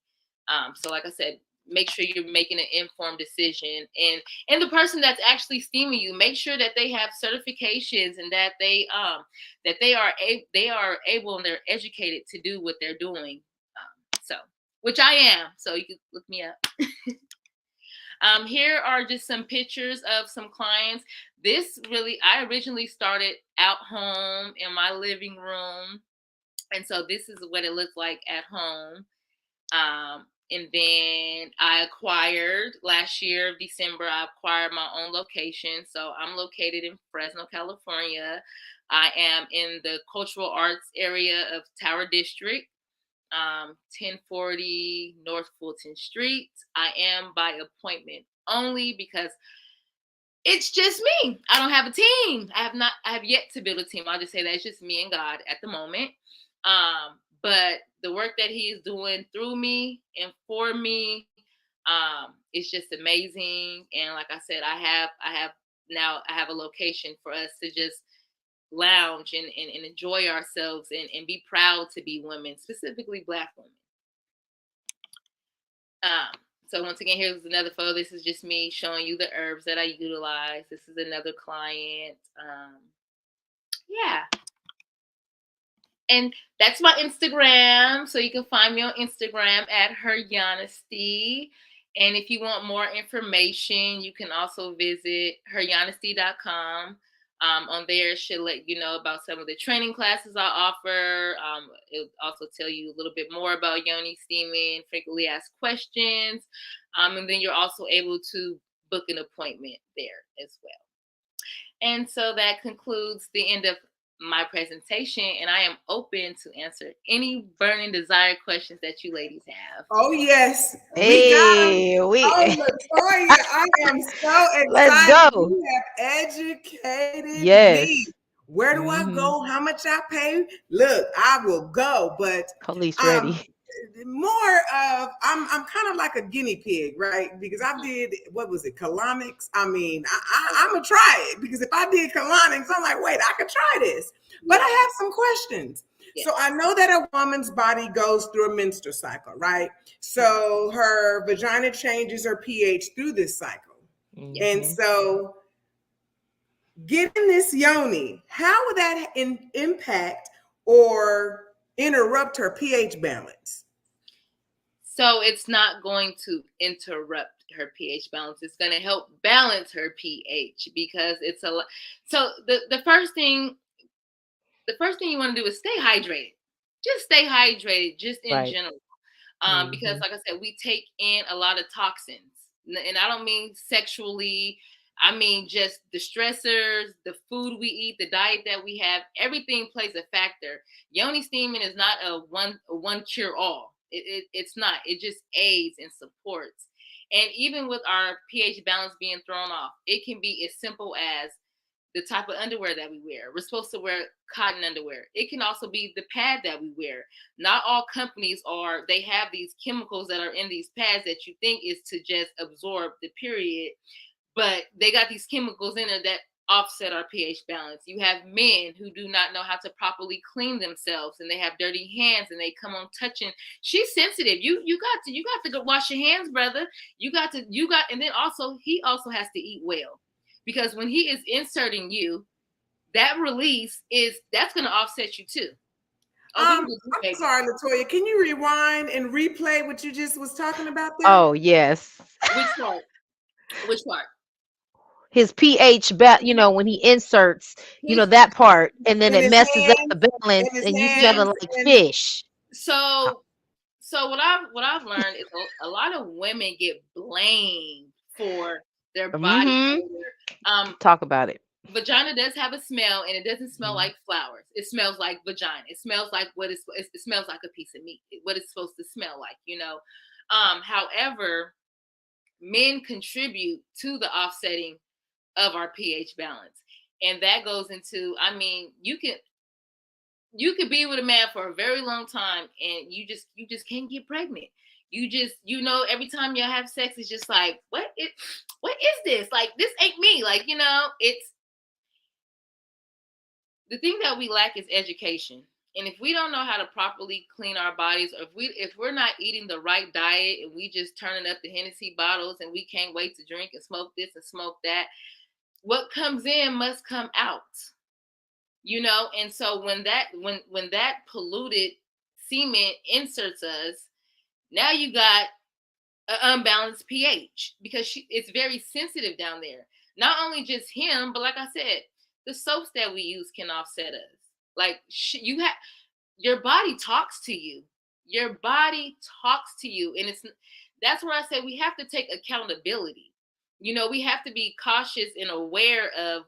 So like I said, make sure you're making an informed decision, and the person that's actually steaming you, make sure that they have certifications and that they are able and they're educated to do what they're doing. So which I am. So you can look me up. Here are just some pictures of some clients. I originally started out home in my living room. And so this is what it looks like at home. And then I acquired last year, December, I acquired my own location. So I'm located in Fresno, California. I am in the cultural arts area of Tower District, 1040 North Fulton Street. I am by appointment only because it's just me. I don't have a team. I have yet to build a team. I'll just say that it's just me and God at the moment. But the work that he is doing through me and for me, it's just amazing. And like I said, I have a location for us to just lounge and enjoy ourselves and be proud to be women, specifically Black women. So once again, here's another photo. This is just me showing you the herbs that I utilize. This is another client. Yeah. And that's my Instagram. So you can find me on Instagram at Her Honesty. And if you want more information, you can also visit herhonesty.com. On there, it should let you know about some of the training classes I offer. It'll also tell you a little bit more about yoni steaming, frequently asked questions. And then you're also able to book an appointment there as well. And so that concludes the end of my presentation, and I am open to answer any burning desire questions that you ladies have.
Oh yes,
Hey,
Latoya, I am so excited.
Let's go.
You have educated
Yes.
me. Where do I go? How much I pay? Look, I will go, but
Police ready.
more of I'm kind of like a guinea pig, right? Because I did, what was it, colonics? I mean, I'm gonna try it because if I did colonics, I'm like, wait, I could try this. But I have some questions. So I know that a woman's body goes through a menstrual cycle, right? So her vagina changes her pH through this cycle. And so getting this yoni, how would that impact or interrupt her pH balance?
So it's not going to interrupt her pH balance. It's going to help balance her pH because it's a lot. So the first thing you want to do is stay hydrated. Just stay hydrated, just in
Right.
general. Because
Mhm.
like I said, we take in a lot of toxins. And I don't mean sexually. I mean just the stressors, the food we eat, the diet that we have, everything plays a factor. Yoni steaming is not a one cure all. It's not. It just aids and supports. And even with our pH balance being thrown off, it can be as simple as the type of underwear that we wear. We're supposed to wear cotton underwear. It can also be the pad that we wear. Not all companies they have these chemicals that are in these pads that you think is to just absorb the period, but they got these chemicals in it that offset our pH balance. You have men who do not know how to properly clean themselves and they have dirty hands and they come on touching. She's sensitive. You got to go wash your hands, brother. And then also he also has to eat well. Because when he is inserting you, that release that's going to offset you too. Oh,
I'm sorry, Latoya. Can you rewind and replay what you just was talking about there?
Oh, yes.
Which part? Which part?
His pH, when he inserts, that part, and then
In
it
his
messes up
hands,
the balance,
in his
and you
hands,
smelling like
and
fish.
So what I've learned is a lot of women get blamed for their body odor.
Talk about it.
Vagina does have a smell, and it doesn't smell like flowers. It smells like vagina. It smells like it smells like a piece of meat. What it's supposed to smell like, However, men contribute to the offsetting of our pH balance, and that goes into. I mean, you could be with a man for a very long time, and you just can't get pregnant. You just every time you have sex, it's just like what is this? Like this ain't me. Like it's. The thing that we lack is education. And if we don't know how to properly clean our bodies, or if we're not eating the right diet and we just turning up the Hennessy bottles and we can't wait to drink and smoke this and smoke that, what comes in must come out. And so when that polluted semen inserts us, now you got an unbalanced pH because it's very sensitive down there. Not only just him, but like I said, the soaps that we use can offset us. Like your body talks to you. Your body talks to you, and that's where I say we have to take accountability. We have to be cautious and aware of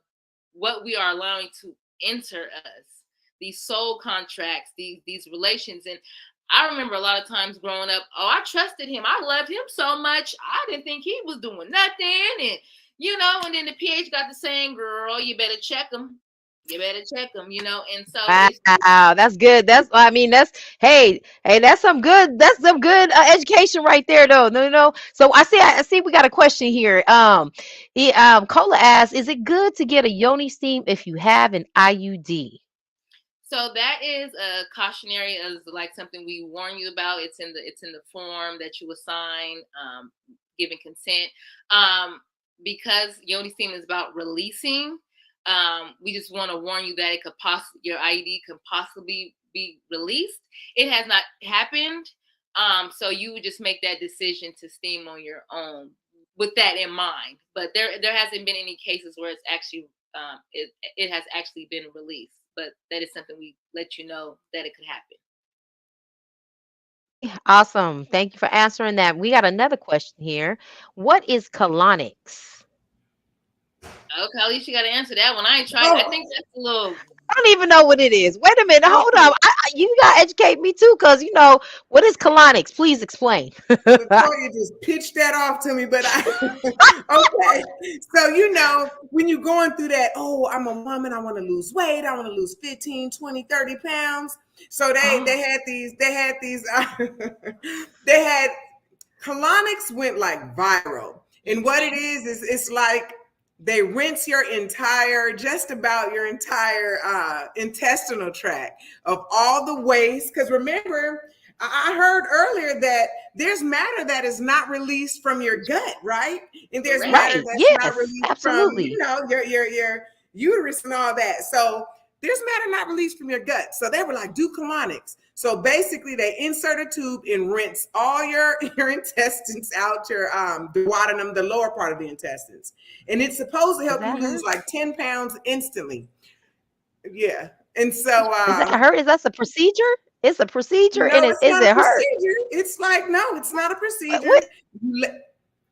what we are allowing to enter us. These soul contracts, these relations, and I remember a lot of times growing up. Oh, I trusted him. I loved him so much. I didn't think he was doing nothing, and and then the pH got the saying, girl, you better check them. You better check them, and so
Wow, that's good. Hey, that's some good education right there, though. No. So I see we got a question here. Cola asks, is it good to get a yoni steam if you have an IUD?
So that is a cautionary, as like something we warn you about. It's in the form that you assign, giving consent. Because yoni steam is about releasing. We just want to warn you that your IUD could possibly be released. It has not happened. So you would just make that decision to steam on your own with that in mind. But there hasn't been any cases where it's actually it has actually been released. But that is something we let you know that it could happen.
Awesome. Thank you for answering that. We got another question here. What is colonics?
Okay, at least you got to answer that one. I ain't trying. I think that's a little.
I don't even know what it is. Wait a minute. Hold on. You got to educate me too, because, what is colonics? Please explain.
Latoya just pitched that off to me, but okay. So, when you're going through that, I'm a woman, I want to lose weight, I want to lose 15, 20, 30 pounds. So they had colonics went like viral. And what it is it's like they rinse just about your entire intestinal tract of all the waste. Because remember, I heard earlier that there's matter that is not released from your gut, right? And there's matter that's not released
absolutely.
from, your uterus and all that. So there's matter not released from your gut. So they were like, do colonics. So basically they insert a tube and rinse all your intestines out, your the duodenum, the lower part of the intestines. And it's supposed to
Does
help you
that
lose
hurt?
like 10 pounds instantly. Yeah. And so
Does that hurt? Is that a procedure? It's a procedure,
no,
and
it's
is
not a
it hurt?
procedure. It's like, no, it's not a procedure.
What?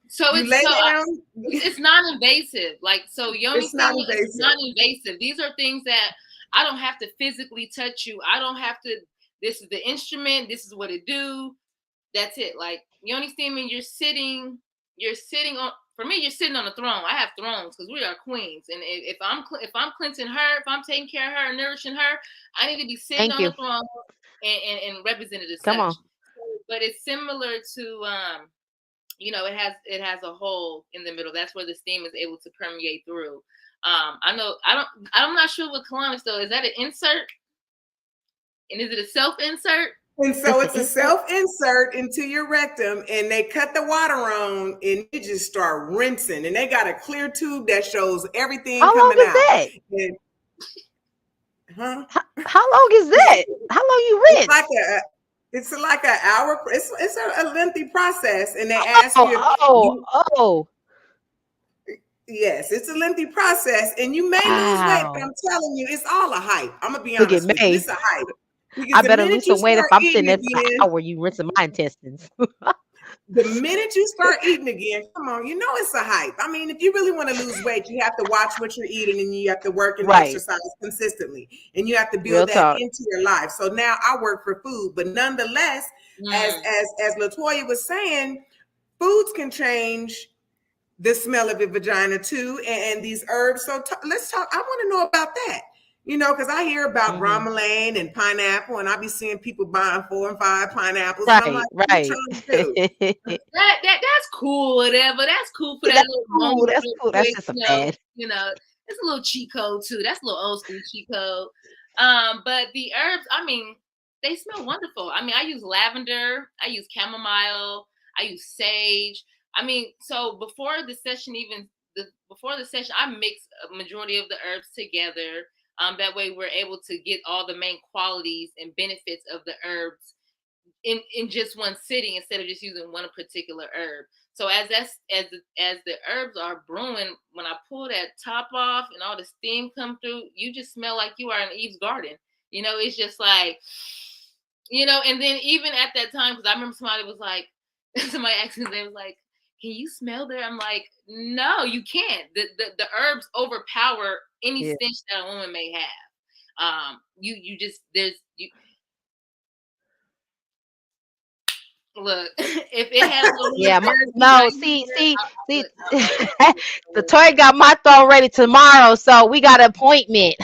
So
You
it's
lay
so
down.
it's non-invasive. Like, so yoni
It's not
steaming is
invasive.
non-invasive. These are things that I don't have to physically touch you. I don't have to. This is the instrument. This is what it do. That's it. Like yoni steaming, you're sitting on. For me, you're sitting on a throne. I have thrones because we are queens. And if I'm cleansing her, if I'm taking care of her and nourishing her, I need to be sitting
Thank
on
you.
the throne and represented as
Come
such.
on.
But it's similar to it has a hole in the middle. That's where the steam is able to permeate through. I'm not sure what colonics though. Is that an insert? And is it a self insert?
And so
It's
it's a
an insert.
self-insert into your rectum, and they cut the water on, and you just start rinsing. And they got a clear tube that shows everything
How long
coming
is
out.
that?
And, huh?
How long is that? How long you
It's
rinse?
like an hour. It's a lengthy process, and they ask you if
Oh.
yes, it's a lengthy process, and you may lose weight, but
Wow.
I'm telling you, it's all a hype. I'm gonna be
Look at
honest with you,
me.
it's a hype.
I
Because the
better
minute
lose
you
some weight if
start
I'm
eating
sitting there for an
again,
hour. You rinsing my intestines.
the minute you start eating again, come on, you know it's a hype. I mean, if you really want to lose weight, you have to watch what you're eating, and you have to work and
Right.
exercise consistently, and you have to
Real
build that
talk.
into your life. So now I work for food, but nonetheless, as Latoya was saying, foods can change the smell of your vagina too, and these herbs. So let's talk. I want to know about that. Because I hear about
Mhm.
bromelain and pineapple, and I be seeing people buying 4 and 5 pineapples, and I'm like,
Right.
what are you
Right.
trying to do?
That's cool, whatever. That's cool for that
That's
little
cool.
moment,
That's
real
cool. That's
quick.
just a fad.
It's a little cheat code too. That's a little old school cheat code. But the herbs, I mean, they smell wonderful. I mean, I use lavender, I use chamomile, I use sage. I mean, so before the session, I mix a majority of the herbs together. That way, we're able to get all the main qualities and benefits of the herbs in just one sitting instead of just using one particular herb. So as the herbs are brewing, when I pull that top off and all the steam come through, you just smell like you are in Eve's garden. It's just like, and then even at that time, because I remember somebody asked me, they was like, can you smell there? I'm like, no, you can't. The herbs overpower any
Yeah.
stench that a woman may have. You just there's you look if it had a little
Yeah.
jersey
No.
right
See.
here,
See.
I
See.
would
The toy got my throat ready tomorrow, so we got an appointment.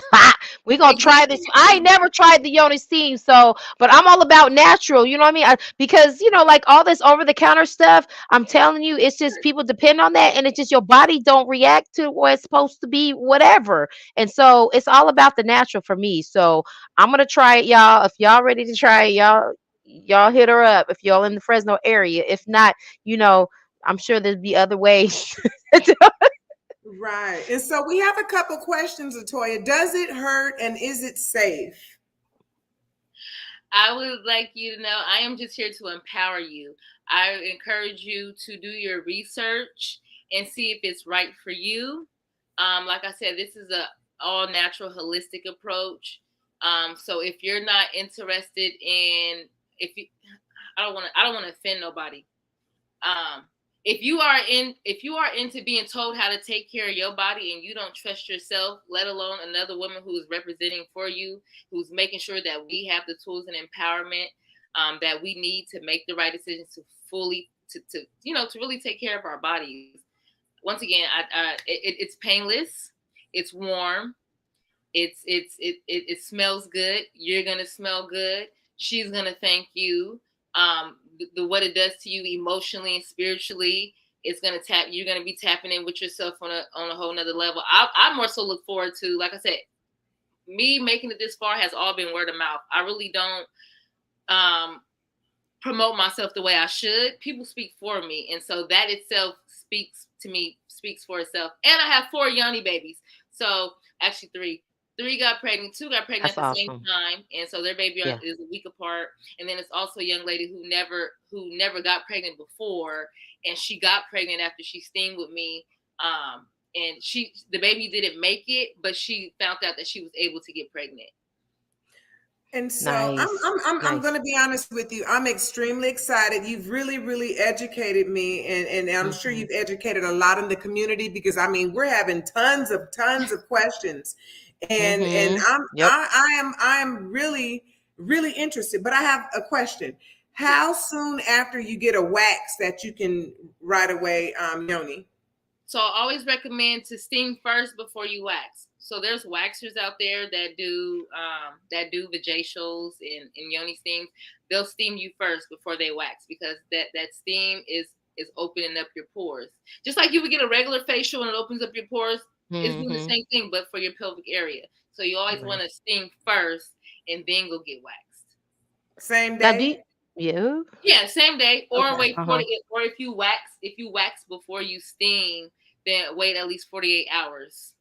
We gonna try this. I ain't never tried the Yoni steam, but I'm all about natural. You know what I mean? Because like all this over the counter stuff, I'm telling you, it's just people depend on that, and it's just your body don't react to what it's supposed to be, whatever. And so it's all about the natural for me. So I'm gonna try it, y'all. If y'all ready to try it, y'all hit her up if y'all in the Fresno area. If not, I'm sure there'd be other ways.
Right. And so we have a couple questions, Latoya. Does it hurt, and is it safe?
I would like you to know I am just here to empower you. I encourage you to do your research and see if it's right for you. Like I said, this is a all natural holistic approach. So if you're not interested in, if you, I don't want to offend nobody. Um, if you are into being told how to take care of your body and you don't trust yourself, let alone another woman who is representing for you, who's making sure that we have the tools and empowerment that we need to make the right decisions to fully to really take care of our bodies. Once again, it's painless, it's warm, it smells good. You're gonna smell good. She's gonna thank you. What it does to you emotionally and spiritually, it's gonna tap. You're gonna be tapping in with yourself on a whole nother level. I more so look forward to, like I said, me making it this far has all been word of mouth. I really don't promote myself the way I should. People speak for me, and so that itself speaks for itself. And I have 4 Yanni babies, so actually 3. 3 got pregnant, 2 got pregnant
That's
at the same
awesome.
time, and so their baby
Yeah.
is a week apart. And then it's also a young lady who never got pregnant before, and she got pregnant after she steamed with me. And the baby didn't make it, but she found out that she was able to get pregnant.
And so
Nice.
I'm
Nice.
going to be honest with you. I'm extremely excited. You've really educated me, and I'm sure
Mm-hmm.
you've educated a lot in the community, because I mean we're having tons of questions, and
Mm-hmm. Yep.
I am really interested. But I have a question. How
Yes.
soon after you get a wax that you can right away yoni?
So I always recommend to steam first before you wax. So there's waxers out there that do vajacials and yoni steams. They'll steam you first before they wax, because that steam is opening up your pores. Just like you would get a regular facial and it opens up your pores, it's doing the
Mm-hmm.
same thing but for your pelvic area. So you always want
Right.
to steam first and then go get waxed.
Same
Now, do you,
day?
yeah.
Yeah, same day, or
Okay.
wait
Uh-huh.
40, or if you wax before you steam, then wait at least 48 hours,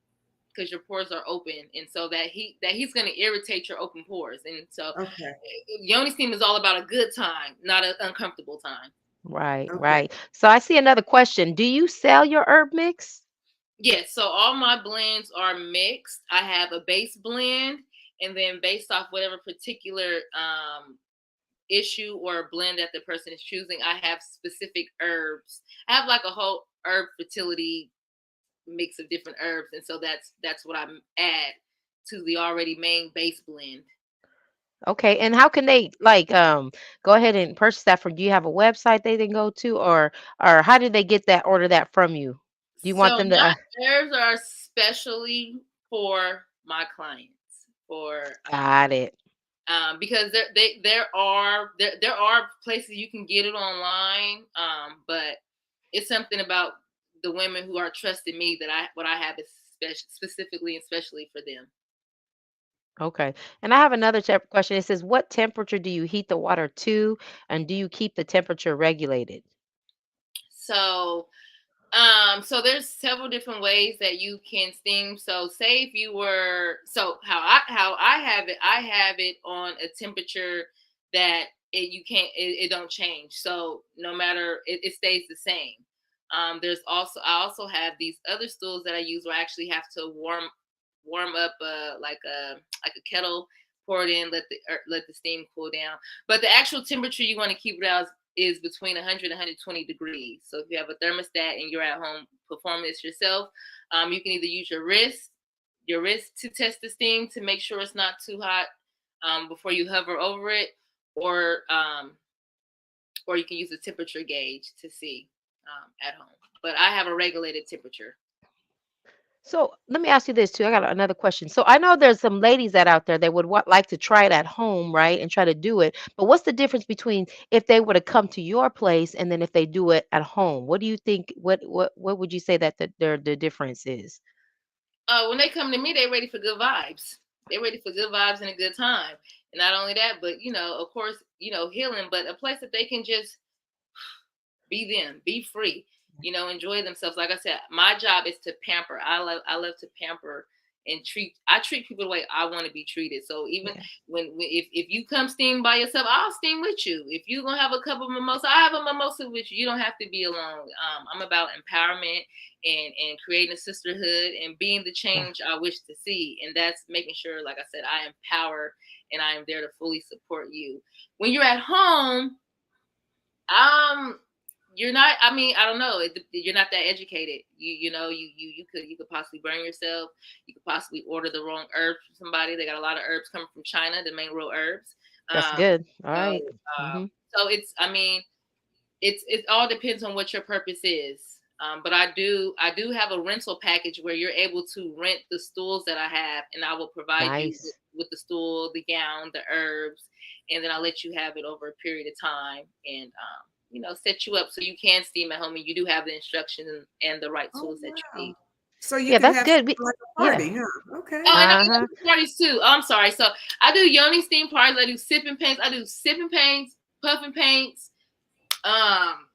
because your pores are open, and so that heat's going to irritate your open pores. And so
Okay.
yoni steam is all about a good time, not an uncomfortable time.
Right,
Okay.
right. So I see another question. Do you sell your herb mix?
Yes, so all my blends are mixed. I have a base blend, and then based off whatever particular issue or blend that the person is choosing, I have specific herbs. I have like a whole herb fertility mix of different herbs, and so that's what I add to the already main base blend.
Okay. And how can they like go ahead and purchase that from? Do you have a website they can go to, or how did they get that order that from you? Do you want
So
them to
my herbs are specially for my clients, for
got it.
because there are places you can get it online, but it's something about the women who are trusting me that what I have is specifically and specially for them.
Okay. And I have another question. It says, what temperature do you heat the water to, and do you keep the temperature regulated?
So so there's several different ways that you can steam. So say if you were so how I have it on a temperature that you can't it don't change. So no matter it stays the same. I also have these other stools that I use where I actually have to warm up like a kettle, pour it in, let the steam cool down. But the actual temperature you want to keep it out is between 100 and 120 degrees. So if you have a thermostat and you're at home performing this yourself, you can either use your wrist to test the steam to make sure it's not too hot before you hover over it, or um, or you can use a temperature gauge to see at home. But I have a regulated temperature.
So let me ask you this too. I got another question. So I know there's some ladies that out there that would like to try it at home, right, and try to do it. But what's the difference between if they were to come to your place and then if they do it at home? What do you think? What would you say that the difference is?
When they come to me, they're ready for good vibes. They're ready for good vibes and a good time. And not only that, but of course, healing, but a place that they can just be them, be free, enjoy themselves. Like I said, my job is to pamper. I love to pamper and treat people the way I want to be treated. So even
Yeah.
if you come steam by yourself, I'll steam with you. If you're gonna have a cup of mimosa, I have a mimosa with you. You don't have to be alone. I'm about empowerment and creating a sisterhood and being the
Yeah.
change I wish to see. And that's making sure, like I said, I empower and I am there to fully support you. When you're at home, um, you're not. I mean, I don't know. You're not that educated. You could possibly burn yourself. You could possibly order the wrong herbs from somebody. They got a lot of herbs coming from China, the main real herbs.
That's
Um,
good. All
so
right. Mm-hmm.
so it's. I mean, it all depends on what your purpose is. But I do have a rental package where you're able to rent the stools that I have, and I will provide you
Nice.
with the stool, the gown, the herbs, and then I'll let you have it over a period of time, and set you up so you can steam at home, and you do have the instructions and the right
Oh
tools that you
wow.
need.
So you
Yeah,
can
that's
have
good.
something like a
Yeah.
party, huh? Okay.
Oh, and I
Uh-huh.
do parties too. Oh, I'm sorry. So I do yoni steam parties. I do sipping paints. I do sipping paints, puffing paints. Um,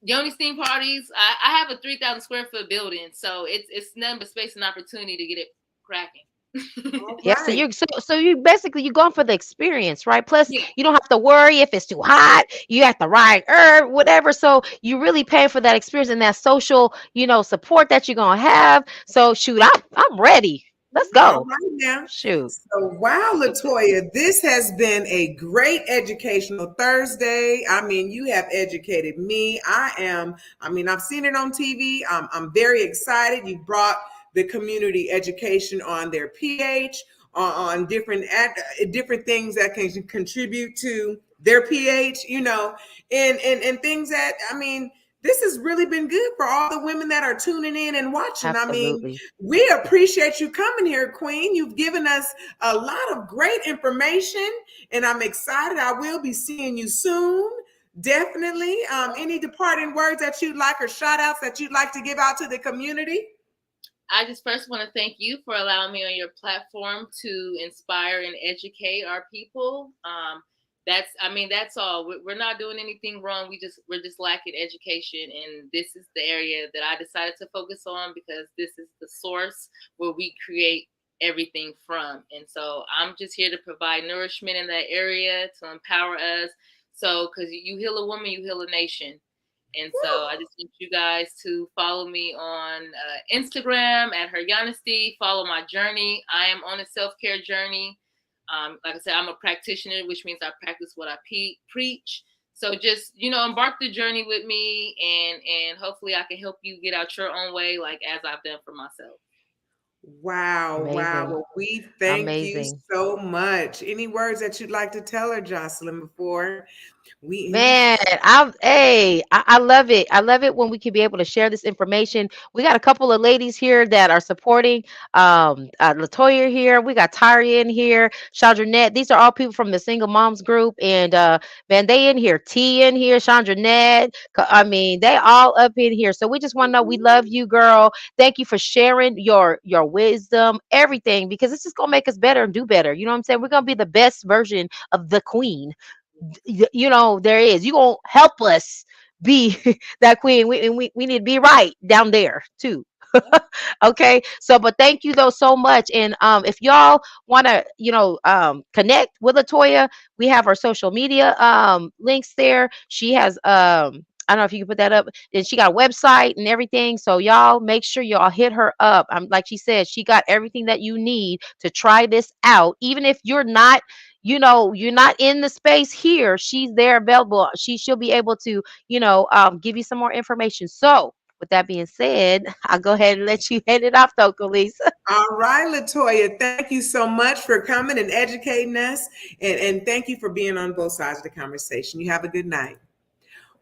Yoni steam parties. I have a 3,000 square foot building, so it's nothing but space and opportunity to get it cracking.
All
Yeah, so
right.
you basically you going for the experience, right? Plus,
Yeah,
you don't have to worry if it's too hot. You have the right herb, whatever. So you really pay for that experience and that social, support that you're gonna have. So shoot, I'm ready. Let's
All
go.
right now.
Shoot.
So, wow, Latoya, this has been a great educational Thursday. I mean, you have educated me. I've seen it on TV. I'm very excited. You brought the community education on their pH, on different things that can contribute to their pH, and things that, this has really been good for all the women that are tuning in and watching.
Absolutely.
We appreciate you coming here, Queen. You've given us a lot of great information, and I'm excited. I will be seeing you soon. Definitely. Any departing words that you'd like or shout outs that you'd like to give out to the community?
I just first want to thank you for allowing me on your platform to inspire and educate our people. That's all. We're not doing anything wrong. We're just lacking education, and this is the area that I decided to focus on because this is the source where we create everything from. And so I'm just here to provide nourishment in that area to empower us. So, because you heal a woman, you heal a nation. And so I just want you guys to follow me on Instagram at Her Honesty. Follow my journey. I am on a self-care journey. Like I said, I'm a practitioner, which means I practice what I preach. So just, embark the journey with me, and hopefully I can help you get out your own way, like as I've done for myself.
Wow, wow.
Amazing.
Well, we thank you
Amazing.
so much. Any words that you'd like to tell her, Jocelyn, before we end?
Man, I love it. I love it when we can be able to share this information. We got a couple of ladies here that are supporting Latoya here. We got Tyria in here, Chandra. These are all people from the single moms group. And man, they in here. T in here, Chandra. I mean, they all up in here. So we just want to know we love you, girl. Thank you for sharing your wisdom, everything, because it's just gonna make us better and do better. You know what I'm saying? We're gonna be the best version of the queen. There is. You gonna help us be that queen. We need to be right down there too. Okay, so but thank you though so much. And if y'all want to connect with Latoya, we have our social media links there. She has I don't know if you can put that up. And she got a website and everything. So y'all make sure y'all hit her up. Like she said, she got everything that you need to try this out. Even if you're not in the space here, she's there available. She'll be able to, give you some more information. So with that being said, I'll go ahead and let you head it off though, Khalees.
All right, Latoya, thank you so much for coming and educating us. And thank you for being on both sides of the conversation. You have a good night.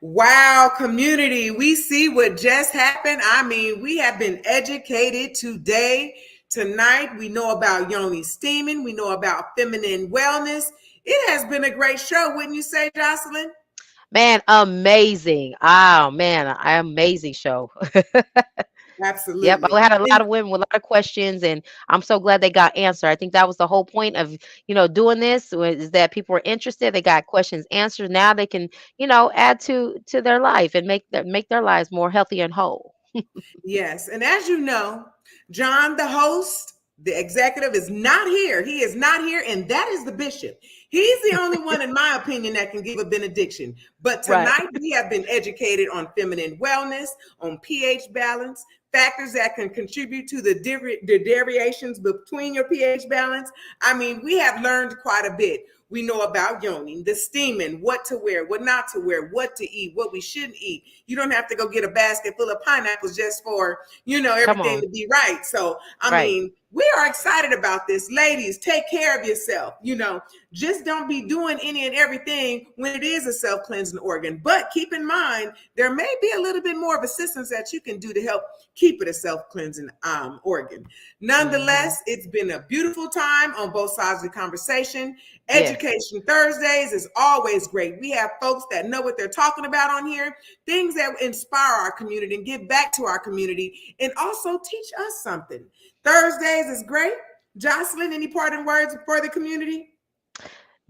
Wow, community, we see what just happened. We have been educated today. Tonight, we know about yoni steaming. We know about feminine wellness. It has been a great show, wouldn't you say, Jocelyn?
Man, amazing. Oh man, amazing show. Yep,
Absolutely.
I had a lot of women with a lot of questions, and I'm so glad they got answered. I think that was the whole point of, doing this is that people were interested. They got questions answered. Now they can, add to their life and make their lives more healthy and whole.
Yes. And as you know, John, the host, the executive, is not here. He is not here. And that is the bishop. He's the only one, in my opinion, that can give a benediction. But
Right.
tonight, we have been educated on feminine wellness, on pH balance, factors that can contribute to the variations between your pH balance. We have learned quite a bit. We know about yoni, the steaming, what to wear, what not to wear, what to eat, what we shouldn't eat. You don't have to go get a basket full of pineapples just for,
Come
everything
on.
to be right. So,
Right.
we are excited about this. Ladies, take care of yourself. Just don't be doing any and everything when it is a self-cleansing organ. But keep in mind, there may be a little bit more of assistance that you can do to help keep it a self-cleansing organ. Nonetheless, it's been a beautiful time on both sides of the conversation.
Yes.
Education Thursdays is always great. We have folks that know what they're talking about on here, things that inspire our community and give back to our community, and also teach us something. Thursdays is great. Jocelyn, any parting words for the community?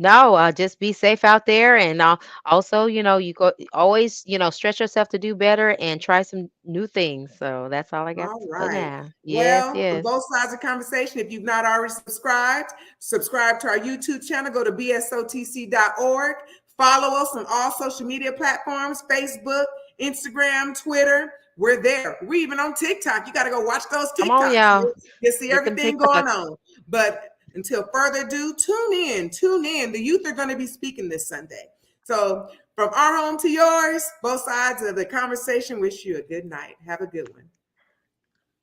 No, just be safe out there, and also, you go always, stretch yourself to do better and try some new things. So that's all I got
All
for
right.
now. Yes,
Well, from
yes.
both sides of the conversation, if you've not already subscribed, subscribe to our YouTube channel. Go to bsotc.org. Follow us on all social media platforms, Facebook, Instagram, Twitter. We're there. We're even on TikTok. You got to go watch those
Come on,
TikToks.
y'all.
You'll see
Get them
everything going
TikToks.
on. But until further ado, tune in. Tune in. The youth are going to be speaking this Sunday. So from our home to yours, both sides of the conversation wish you a good night. Have a good one.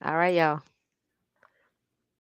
All right, y'all.